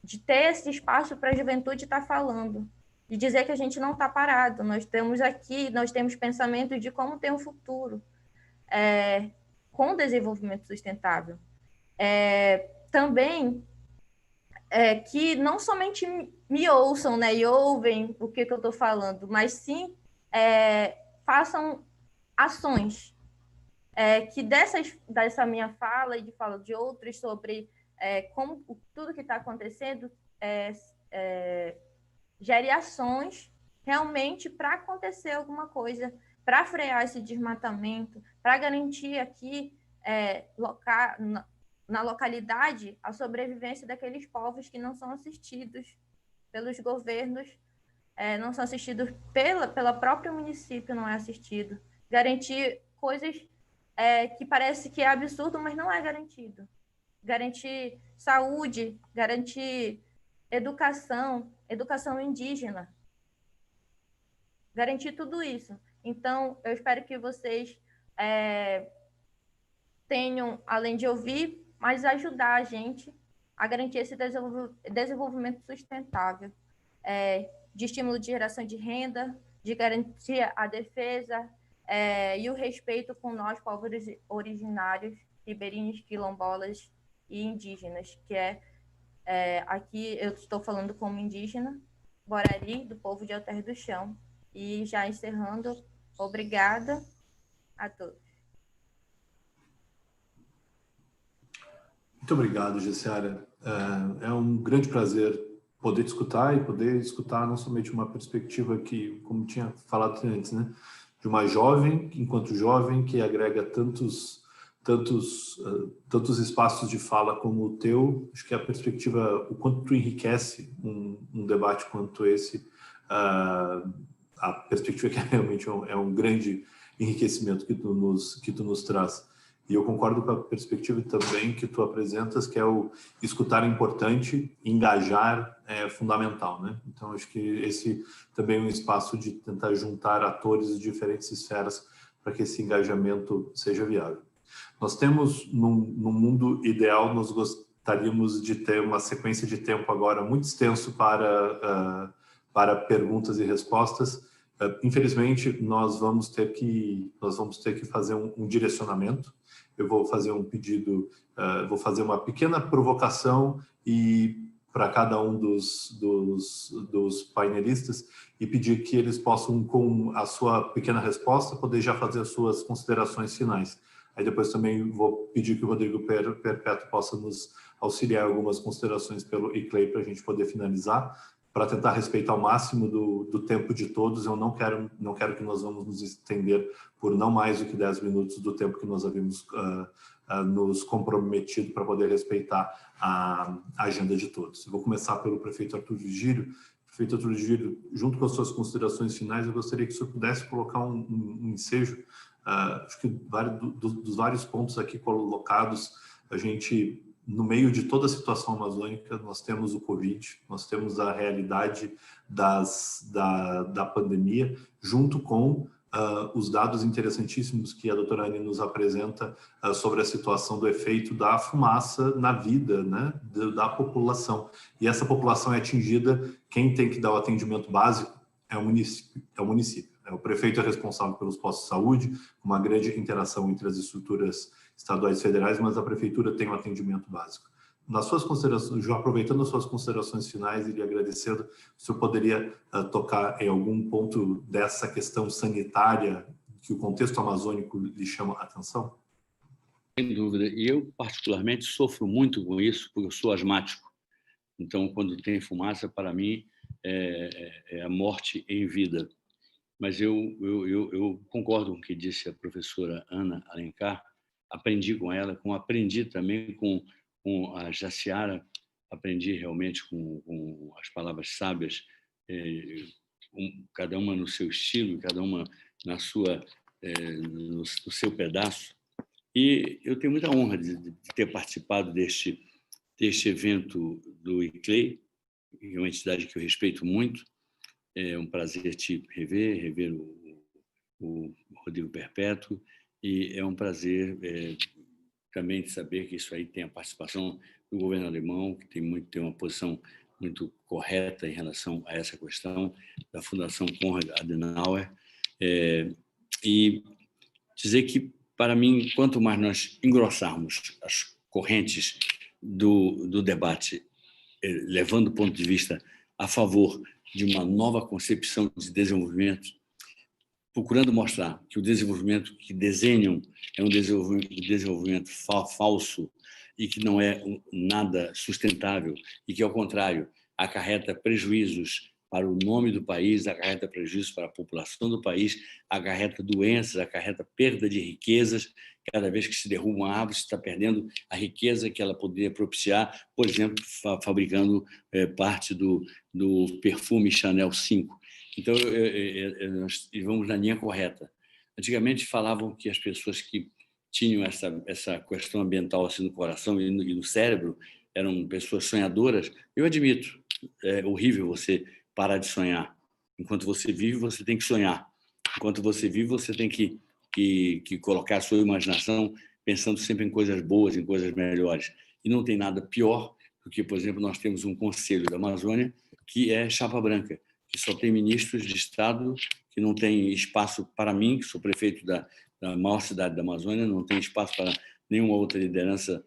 de ter esse espaço para a juventude estar falando, de dizer que a gente não está parado, nós temos pensamento de como ter um futuro com desenvolvimento sustentável. Também que não somente me ouçam, né, e ouvem o que eu estou falando, mas sim façam ações, que dessa minha fala e de fala de outros sobre como tudo que está acontecendo gere ações realmente para acontecer alguma coisa, para frear esse desmatamento, para garantir aqui na localidade a sobrevivência daqueles povos que não são assistidos pelos governos, não são assistidos pela própria município, não é assistido. Garantir coisas que parece que é absurdo, mas não é garantido. Garantir saúde, garantir educação indígena, garantir tudo isso. Então, eu espero que vocês tenham, além de ouvir, mas ajudar a gente a garantir esse desenvolvimento sustentável, de estímulo de geração de renda, de garantir a defesa e o respeito com nós, povos originários, ribeirinhos, quilombolas e indígenas, que aqui eu estou falando como indígena, Borari, do povo de Alter do Chão. E já encerrando, obrigada a todos. Muito obrigado, Gessiara. É um grande prazer poder te escutar e poder escutar não somente uma perspectiva que, como tinha falado antes, né, de uma jovem, enquanto jovem, que agrega tantos espaços de fala como o teu. Acho que a perspectiva, o quanto tu enriquece um debate quanto esse, a perspectiva que realmente é um grande enriquecimento que tu nos traz. E eu concordo com a perspectiva também que tu apresentas, que é o escutar é importante, engajar é fundamental, né? Então, acho que esse também é um espaço de tentar juntar atores de diferentes esferas para que esse engajamento seja viável. Nós temos, num mundo ideal, nós gostaríamos de ter uma sequência de tempo agora muito extenso para perguntas e respostas. Infelizmente, nós vamos ter que fazer um direcionamento. Eu vou fazer um pedido, vou fazer uma pequena provocação para cada um dos painelistas e pedir que eles possam, com a sua pequena resposta, poder já fazer as suas considerações finais. Aí depois também vou pedir que o Rodrigo Perpétuo possa nos auxiliar em algumas considerações pelo ICLEI para a gente poder finalizar, para tentar respeitar ao máximo do tempo de todos. Eu não quero que nós vamos nos estender por não mais do que 10 minutos do tempo que nós havíamos nos comprometido para poder respeitar a agenda de todos. Eu vou começar pelo prefeito Arthur Virgílio. Prefeito Arthur Virgílio, junto com as suas considerações finais, eu gostaria que o senhor pudesse colocar um ensejo. Acho que dos vários pontos aqui colocados, a gente, no meio de toda a situação amazônica, nós temos o Covid, nós temos a realidade da pandemia, junto com os dados interessantíssimos que a doutora Anne nos apresenta sobre a situação do efeito da fumaça na vida, né, da população. E essa população é atingida, quem tem que dar o atendimento básico é o município. O prefeito é responsável pelos postos de saúde, uma grande interação entre as estruturas estaduais e federais, mas a prefeitura tem um atendimento básico. Nas suas considerações, já aproveitando as suas considerações finais e lhe agradecendo, o senhor poderia tocar em algum ponto dessa questão sanitária que o contexto amazônico lhe chama a atenção? Sem dúvida. E eu, particularmente, sofro muito com isso, porque eu sou asmático. Então, quando tem fumaça, para mim, é a morte em vida. Mas eu concordo com o que disse a professora Ana Alencar aprendi com ela, como aprendi também com a Jaciara, aprendi realmente com as palavras sábias, cada uma no seu estilo, cada uma na sua, no seu pedaço. E eu tenho muita honra de ter participado deste evento do ICLEI, é uma entidade que eu respeito muito. É um prazer te rever o Rodrigo Perpétuo, e é um prazer também de saber que isso aí tem a participação do governo alemão, que tem uma posição muito correta em relação a essa questão, da Fundação Konrad Adenauer, e dizer que, para mim, quanto mais nós engrossarmos as correntes do debate, levando o ponto de vista a favor de uma nova concepção de desenvolvimento, procurando mostrar que o desenvolvimento que desenham é um desenvolvimento falso e que não é nada sustentável e que, ao contrário, acarreta prejuízos para o nome do país, acarreta prejuízos para a população do país, acarreta doenças, acarreta perda de riquezas. Cada vez que se derruba uma árvore, se está perdendo a riqueza que ela poderia propiciar, por exemplo, fabricando parte do perfume Chanel 5. Então, nós vamos na linha correta. Antigamente falavam que as pessoas que tinham essa questão ambiental assim no coração e no cérebro eram pessoas sonhadoras. Eu admito, é horrível você parar de sonhar. Enquanto você vive, você tem que sonhar. Enquanto você vive, você tem que colocar a sua imaginação pensando sempre em coisas boas, em coisas melhores. E não tem nada pior do que, por exemplo, nós temos um conselho da Amazônia que é chapa branca, que só tem ministros de Estado, que não tem espaço para mim, que sou prefeito da maior cidade da Amazônia, não tem espaço para nenhuma outra liderança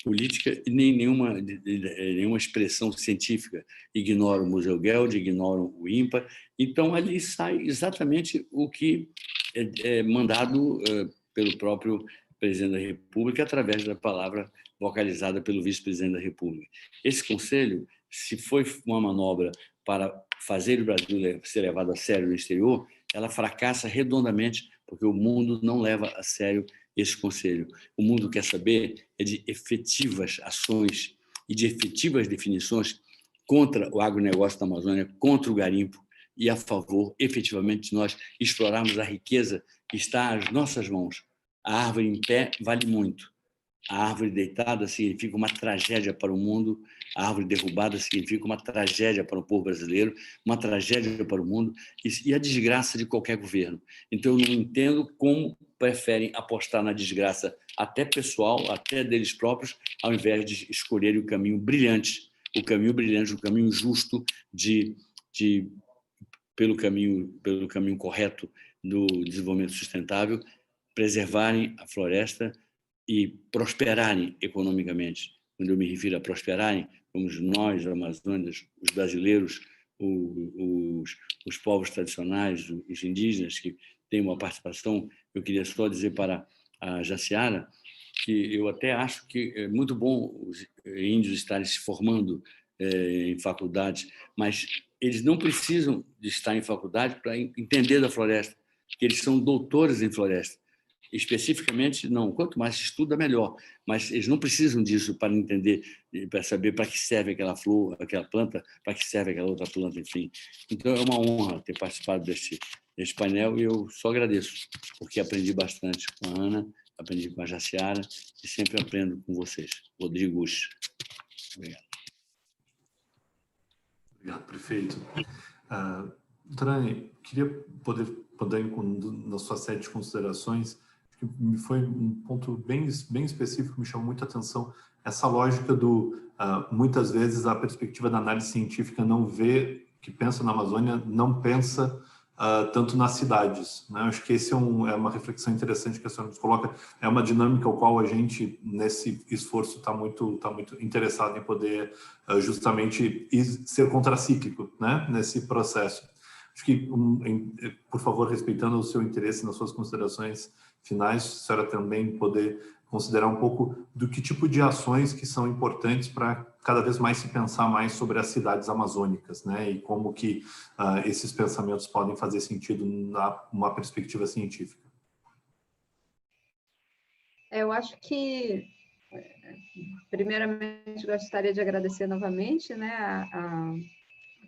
política e nem nenhuma expressão científica. Ignoram o Museu Geld, ignoram o INPA. Então, ali sai exatamente o que é mandado pelo próprio presidente da República, através da palavra vocalizada pelo vice-presidente da República. Esse conselho, se foi uma manobra para fazer o Brasil ser levado a sério no exterior, ela fracassa redondamente, porque o mundo não leva a sério esse conselho. O mundo quer saber de efetivas ações e de efetivas definições contra o agronegócio da Amazônia, contra o garimpo e a favor, efetivamente, de nós explorarmos a riqueza que está às nossas mãos. A árvore em pé vale muito. A árvore deitada significa uma tragédia para o mundo, a árvore derrubada significa uma tragédia para o povo brasileiro, uma tragédia para o mundo e a desgraça de qualquer governo. Então, eu não entendo como preferem apostar na desgraça até pessoal, até deles próprios, ao invés de escolherem o caminho brilhante, o caminho justo pelo caminho correto do desenvolvimento sustentável, preservarem a floresta e prosperarem economicamente. Quando eu me refiro a prosperarem, somos nós, os amazônidas, os brasileiros, os povos tradicionais, os indígenas que têm uma participação. Eu queria só dizer para a Jaciara que eu até acho que é muito bom os índios estarem se formando em faculdades, mas eles não precisam de estar em faculdade para entender da floresta, porque eles são doutores em floresta. Especificamente, não. Quanto mais se estuda, melhor. Mas eles não precisam disso para entender, para saber para que serve aquela flor, aquela planta, para que serve aquela outra planta, enfim. Então, é uma honra ter participado deste painel e eu só agradeço, porque aprendi bastante com a Ana, aprendi com a Jaciara e sempre aprendo com vocês. Rodrigo. Obrigado. Obrigado, prefeito. Trani, queria poder nas suas 7 considerações, que me foi um ponto bem específico que me chamou muita atenção, essa lógica muitas vezes a perspectiva da análise científica não vê, que pensa na Amazônia, não pensa tanto nas cidades, né? Acho que esse é uma reflexão interessante que a senhora nos coloca, é uma dinâmica ao qual a gente, nesse esforço, está muito interessado em poder justamente ser contracíclico, né? Nesse processo. Acho que, por favor, respeitando o seu interesse nas suas considerações finais, a senhora também poder considerar um pouco do que tipo de ações que são importantes para cada vez mais se pensar mais sobre as cidades amazônicas, né? E como que esses pensamentos podem fazer sentido numa perspectiva científica. Eu acho que, primeiramente, gostaria de agradecer novamente, né,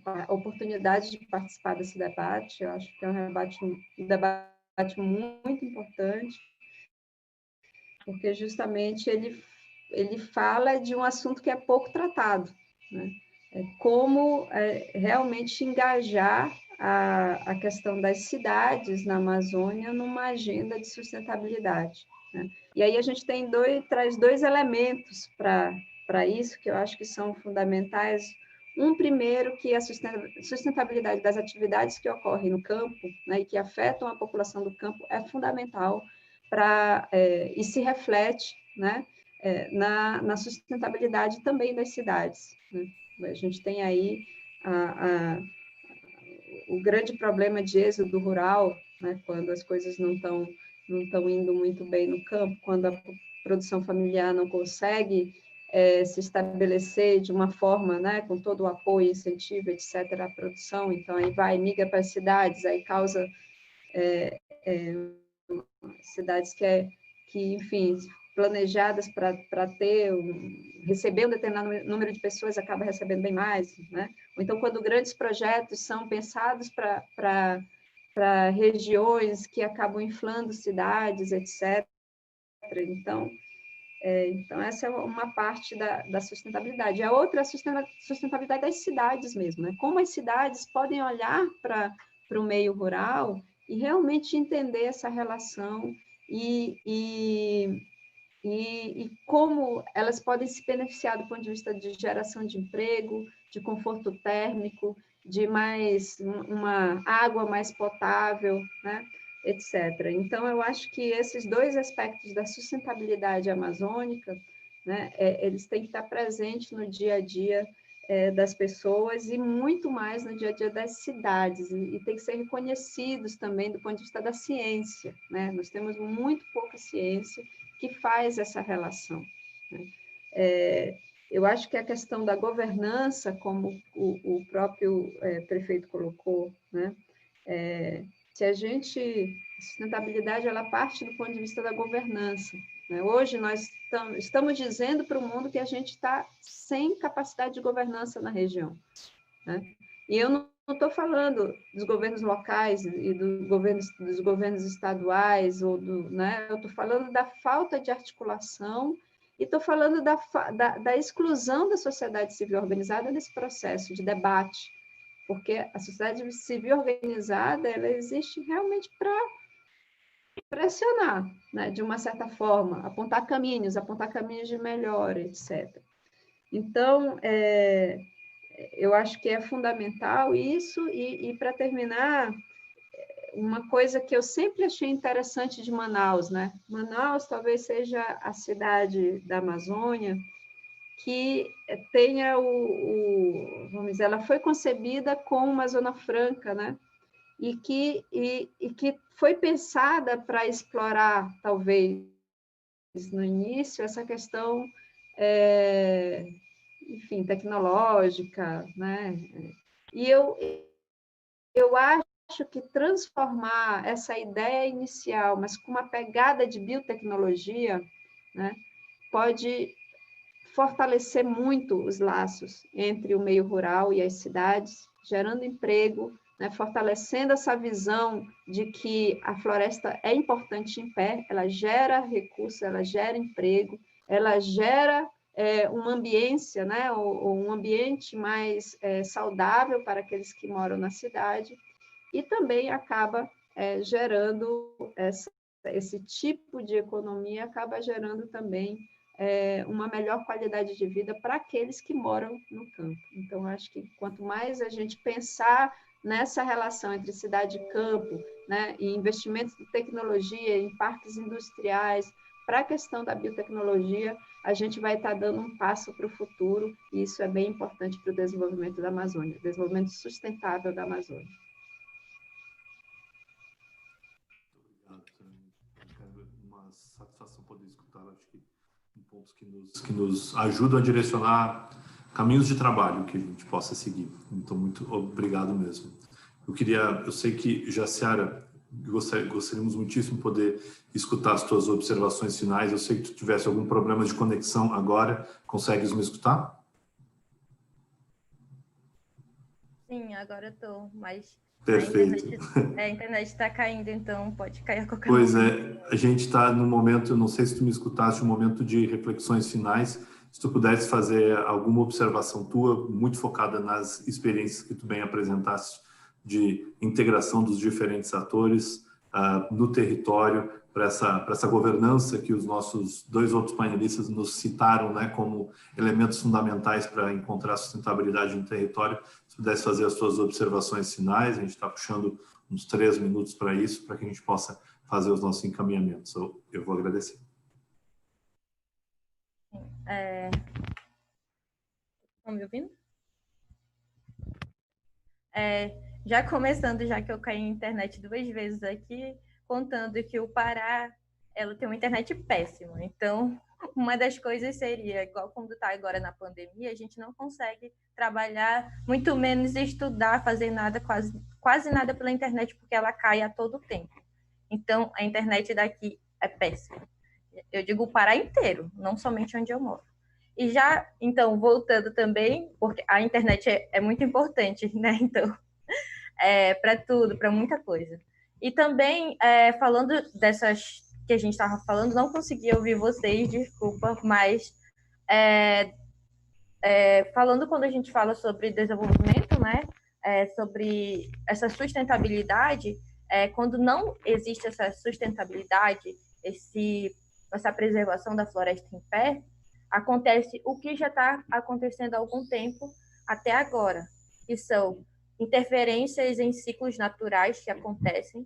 a oportunidade de participar desse debate. Eu acho que é um debate muito importante, porque justamente ele fala de um assunto que é pouco tratado, né? Como realmente engajar a questão das cidades na Amazônia numa agenda de sustentabilidade, né? E aí a gente traz dois elementos para isso, que eu acho que são fundamentais. Um primeiro, que a sustentabilidade das atividades que ocorrem no campo, né, e que afetam a população do campo, é fundamental e se reflete, né, na sustentabilidade também das cidades, né? A gente tem aí o grande problema de êxodo rural, né, quando as coisas não estão indo muito bem no campo, quando a produção familiar não consegue se estabelecer de uma forma, né, com todo o apoio, incentivo, etc., à produção, então aí migra para as cidades, aí causa cidades que, enfim, planejadas para receber um determinado número de pessoas, acaba recebendo bem mais, né? Ou então, quando grandes projetos são pensados para regiões que acabam inflando cidades, etc. Então, essa é uma parte da sustentabilidade. A outra é a sustentabilidade das cidades mesmo, né? Como as cidades podem olhar para o meio rural e realmente entender essa relação e como elas podem se beneficiar do ponto de vista de geração de emprego, de conforto térmico, de uma água mais potável, né, etc. Então, eu acho que esses dois aspectos da sustentabilidade amazônica, né, eles têm que estar presentes no dia a dia das pessoas e muito mais no dia a dia das cidades, e tem que ser reconhecidos também do ponto de vista da ciência, né? Nós temos muito pouca ciência que faz essa relação, né? Eu acho que a questão da governança, como o próprio prefeito colocou, né? A sustentabilidade, ela parte do ponto de vista da governança, né? Hoje nós estamos dizendo para o mundo que a gente está sem capacidade de governança na região, né? E eu não estou falando dos governos locais e dos governos estaduais, né? Eu estou falando da falta de articulação e estou falando da exclusão da sociedade civil organizada nesse processo de debate, porque a sociedade civil organizada, ela existe realmente para pressionar, né? De uma certa forma, apontar caminhos de melhora, etc. Então, eu acho que é fundamental isso, e para terminar, uma coisa que eu sempre achei interessante de Manaus, né? Manaus talvez seja a cidade da Amazônia que tenha vamos dizer, ela foi concebida como uma zona franca, né? E que foi pensada para explorar, talvez, no início, essa questão enfim, tecnológica, né? E eu acho que transformar essa ideia inicial, mas com uma pegada de biotecnologia, né, pode fortalecer muito os laços entre o meio rural e as cidades, gerando emprego, né, fortalecendo essa visão de que a floresta é importante em pé, ela gera recursos, ela gera emprego, ela gera uma ambiência, né, ou um ambiente mais saudável para aqueles que moram na cidade, e também acaba gerando esse tipo de economia, acaba gerando também uma melhor qualidade de vida para aqueles que moram no campo. Então, acho que quanto mais a gente pensar nessa relação entre cidade e campo, né, e investimentos em tecnologia, em parques industriais, para a questão da biotecnologia, a gente vai estar dando um passo para o futuro, e isso é bem importante para o desenvolvimento da Amazônia, desenvolvimento sustentável da Amazônia. Obrigado, é uma satisfação poder escutar, acho que pontos que nos ajudam a direcionar caminhos de trabalho que a gente possa seguir. Então, muito obrigado mesmo. Eu sei que Jaciara gostaríamos muitíssimo de poder escutar as tuas observações finais. Eu sei que tu tivesse algum problema de conexão agora. Consegues me escutar? Sim, agora eu estou, mas perfeito. A internet está caindo, então pode cair a qualquer pois momento. A gente está no momento, eu não sei se tu me escutaste, um momento de reflexões finais. Se tu pudesse fazer alguma observação tua, muito focada nas experiências que tu bem apresentaste de integração dos diferentes atores no território, para essa governança que os nossos dois outros painelistas nos citaram, né, como elementos fundamentais para encontrar sustentabilidade no território. Se pudesse fazer as suas observações finais, a gente está puxando uns 3 minutos para isso, para que a gente possa fazer os nossos encaminhamentos. Eu vou agradecer. Estão me ouvindo? Já começando, já que eu caí em internet 2 vezes aqui, contando que o Pará, ela tem uma internet péssima. Então, uma das coisas seria, igual quando está agora na pandemia, a gente não consegue trabalhar, muito menos estudar, fazer nada, quase nada pela internet, porque ela cai a todo tempo. Então, a internet daqui é péssima. Eu digo o Pará inteiro, não somente onde eu moro. E já, então, voltando também, porque a internet é muito importante, né? Então, para tudo, para muita coisa. E também, falando dessas que a gente estava falando, não consegui ouvir vocês, desculpa, mas falando quando a gente fala sobre desenvolvimento, né? Sobre essa sustentabilidade, quando não existe essa sustentabilidade, essa preservação da floresta em pé, acontece o que já está acontecendo há algum tempo até agora, que são interferências em ciclos naturais que acontecem,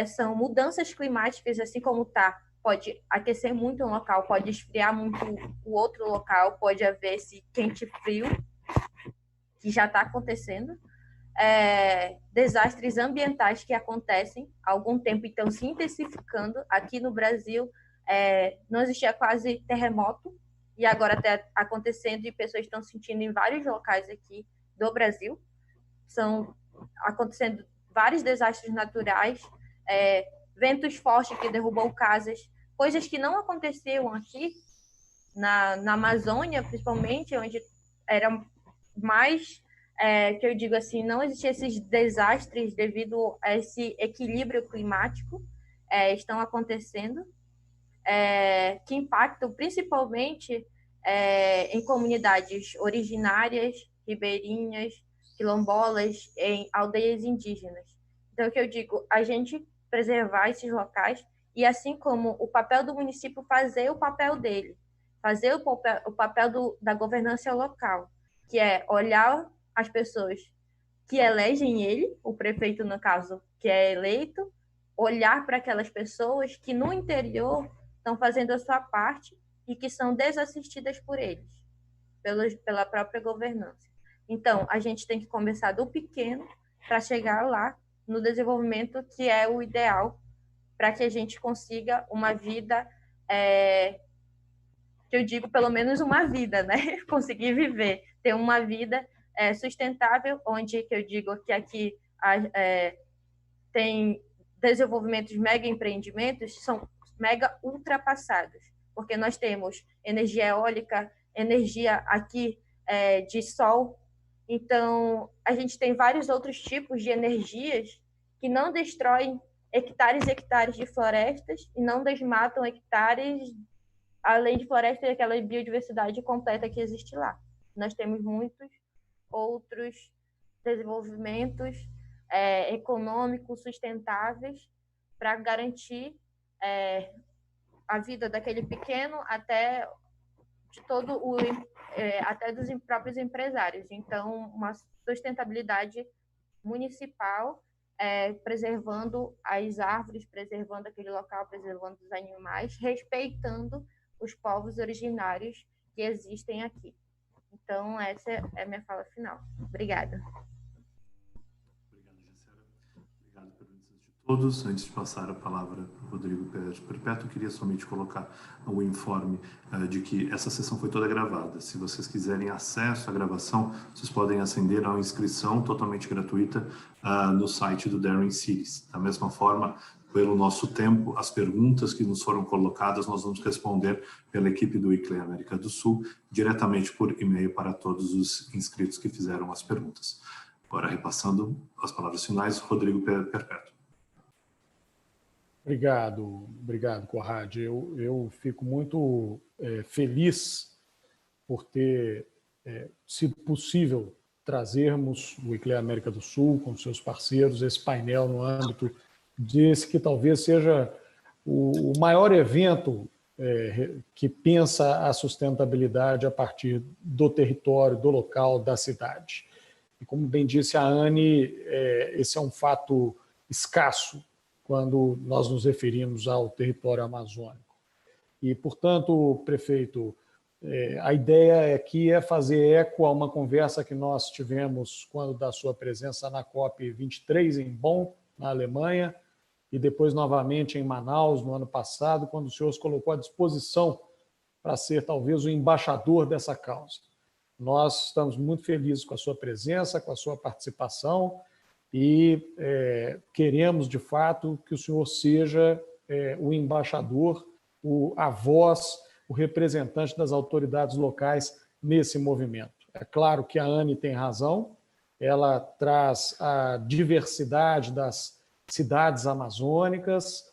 são mudanças climáticas, assim como pode aquecer muito um local, pode esfriar muito o outro local, pode haver esse quente-frio, que já está acontecendo, desastres ambientais que acontecem há algum tempo, então se intensificando. Aqui no Brasil, não existia quase terremoto, e agora está acontecendo e pessoas estão sentindo em vários locais aqui do Brasil. São acontecendo vários desastres naturais, ventos fortes que derrubam casas, coisas que não aconteciam aqui na Amazônia, principalmente, onde era mais, que eu digo assim, não existiam esses desastres devido a esse equilíbrio climático, estão acontecendo, que impactam principalmente em comunidades originárias, ribeirinhas, quilombolas, em aldeias indígenas. Então, o que eu digo, a gente preservar esses locais e, assim como o papel do município, fazer o papel dele, fazer o papel da governança local, que é olhar as pessoas que elegem ele, o prefeito, no caso, que é eleito, olhar para aquelas pessoas que no interior estão fazendo a sua parte e que são desassistidas por eles, pela própria governança. Então, a gente tem que começar do pequeno para chegar lá no desenvolvimento que é o ideal para que a gente consiga uma vida, que eu digo pelo menos uma vida, né? Conseguir viver, ter uma vida sustentável, onde que eu digo que aqui tem desenvolvimentos mega empreendimentos, são mega ultrapassados, porque nós temos energia eólica, energia aqui de sol. Então, a gente tem vários outros tipos de energias que não destroem hectares e hectares de florestas e não desmatam hectares, além de floresta e aquela biodiversidade completa que existe lá. Nós temos muitos outros desenvolvimentos econômicos sustentáveis para garantir a vida daquele pequeno até de todo até dos próprios empresários. Então, uma sustentabilidade municipal, preservando as árvores, preservando aquele local, preservando os animais, respeitando os povos originários que existem aqui. Então, essa é a minha fala final. Obrigada. Obrigado, Jacera. Obrigado, perguntas de todos. Antes de passar a palavra para o Rodrigo Perpétuo, eu queria somente colocar o informe de que essa sessão foi toda gravada. Se vocês quiserem acesso à gravação, vocês podem acender a inscrição totalmente gratuita no site do Daring Cities. Da mesma forma, pelo nosso tempo, as perguntas que nos foram colocadas, nós vamos responder pela equipe do ICLEI América do Sul, diretamente por e-mail para todos os inscritos que fizeram as perguntas. Agora, repassando as palavras finais, Rodrigo Perpétuo. Obrigado, Conrad. Eu fico muito feliz por ter sido possível trazermos o ICLEI América do Sul, com seus parceiros, esse painel no âmbito desse que talvez seja o maior evento que pensa a sustentabilidade a partir do território, do local, da cidade. E como bem disse a Anne, esse é um fato escasso quando nós nos referimos ao território amazônico. E, portanto, prefeito, a ideia aqui é fazer eco a uma conversa que nós tivemos quando da sua presença na COP23 em Bonn, na Alemanha, e depois novamente em Manaus, no ano passado, quando o senhor se colocou à disposição para ser talvez o embaixador dessa causa. Nós estamos muito felizes com a sua presença, com a sua participação e queremos, de fato, que o senhor seja o embaixador, a voz, o representante das autoridades locais nesse movimento. É claro que a Anne tem razão, ela traz a diversidade das cidades amazônicas,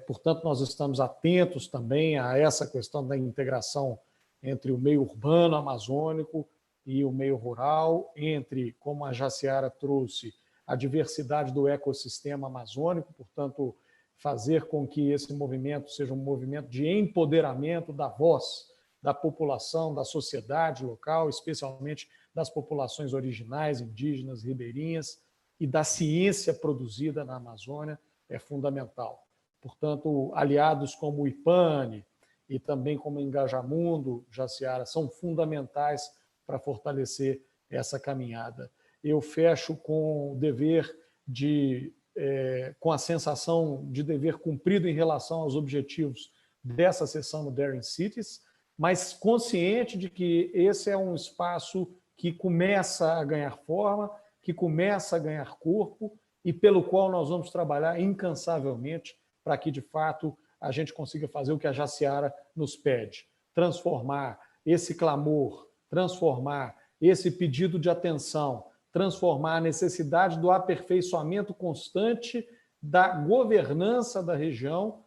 portanto, nós estamos atentos também a essa questão da integração entre o meio urbano amazônico e o meio rural, entre, como a Jaciara trouxe, a diversidade do ecossistema amazônico, portanto, fazer com que esse movimento seja um movimento de empoderamento da voz da população, da sociedade local, especialmente das populações originais, indígenas, ribeirinhas, e da ciência produzida na Amazônia é fundamental. Portanto, aliados como o IPANE e também como o Engajamundo, Jaciara, são fundamentais para fortalecer essa caminhada. Eu fecho com o dever com a sensação de dever cumprido em relação aos objetivos dessa sessão no Daring Cities, mas consciente de que esse é um espaço que começa a ganhar forma, que começa a ganhar corpo e pelo qual nós vamos trabalhar incansavelmente para que, de fato, a gente consiga fazer o que a Jaciara nos pede, transformar esse clamor, transformar esse pedido de atenção, transformar a necessidade do aperfeiçoamento constante da governança da região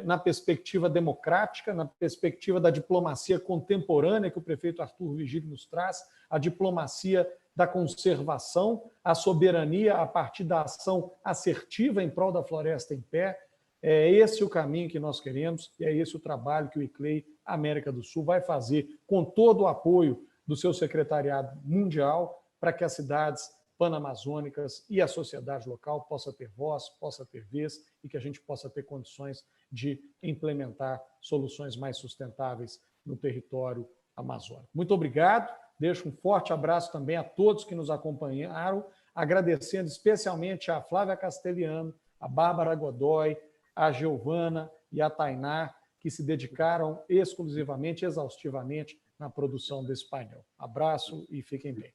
na perspectiva democrática, na perspectiva da diplomacia contemporânea que o prefeito Arthur Vigílio nos traz, a diplomacia da conservação, a soberania a partir da ação assertiva em prol da floresta em pé. É esse o caminho que nós queremos e é esse o trabalho que o ICLEI América do Sul vai fazer com todo o apoio do seu secretariado mundial para que as cidades panamazônicas e a sociedade local possa ter voz, possa ter vez e que a gente possa ter condições de implementar soluções mais sustentáveis no território amazônico. Muito obrigado, deixo um forte abraço também a todos que nos acompanharam, agradecendo especialmente a Flávia Castelhano, a Bárbara Godoy, a Giovana e a Tainá, que se dedicaram exclusivamente, exaustivamente na produção desse painel. Abraço e fiquem bem.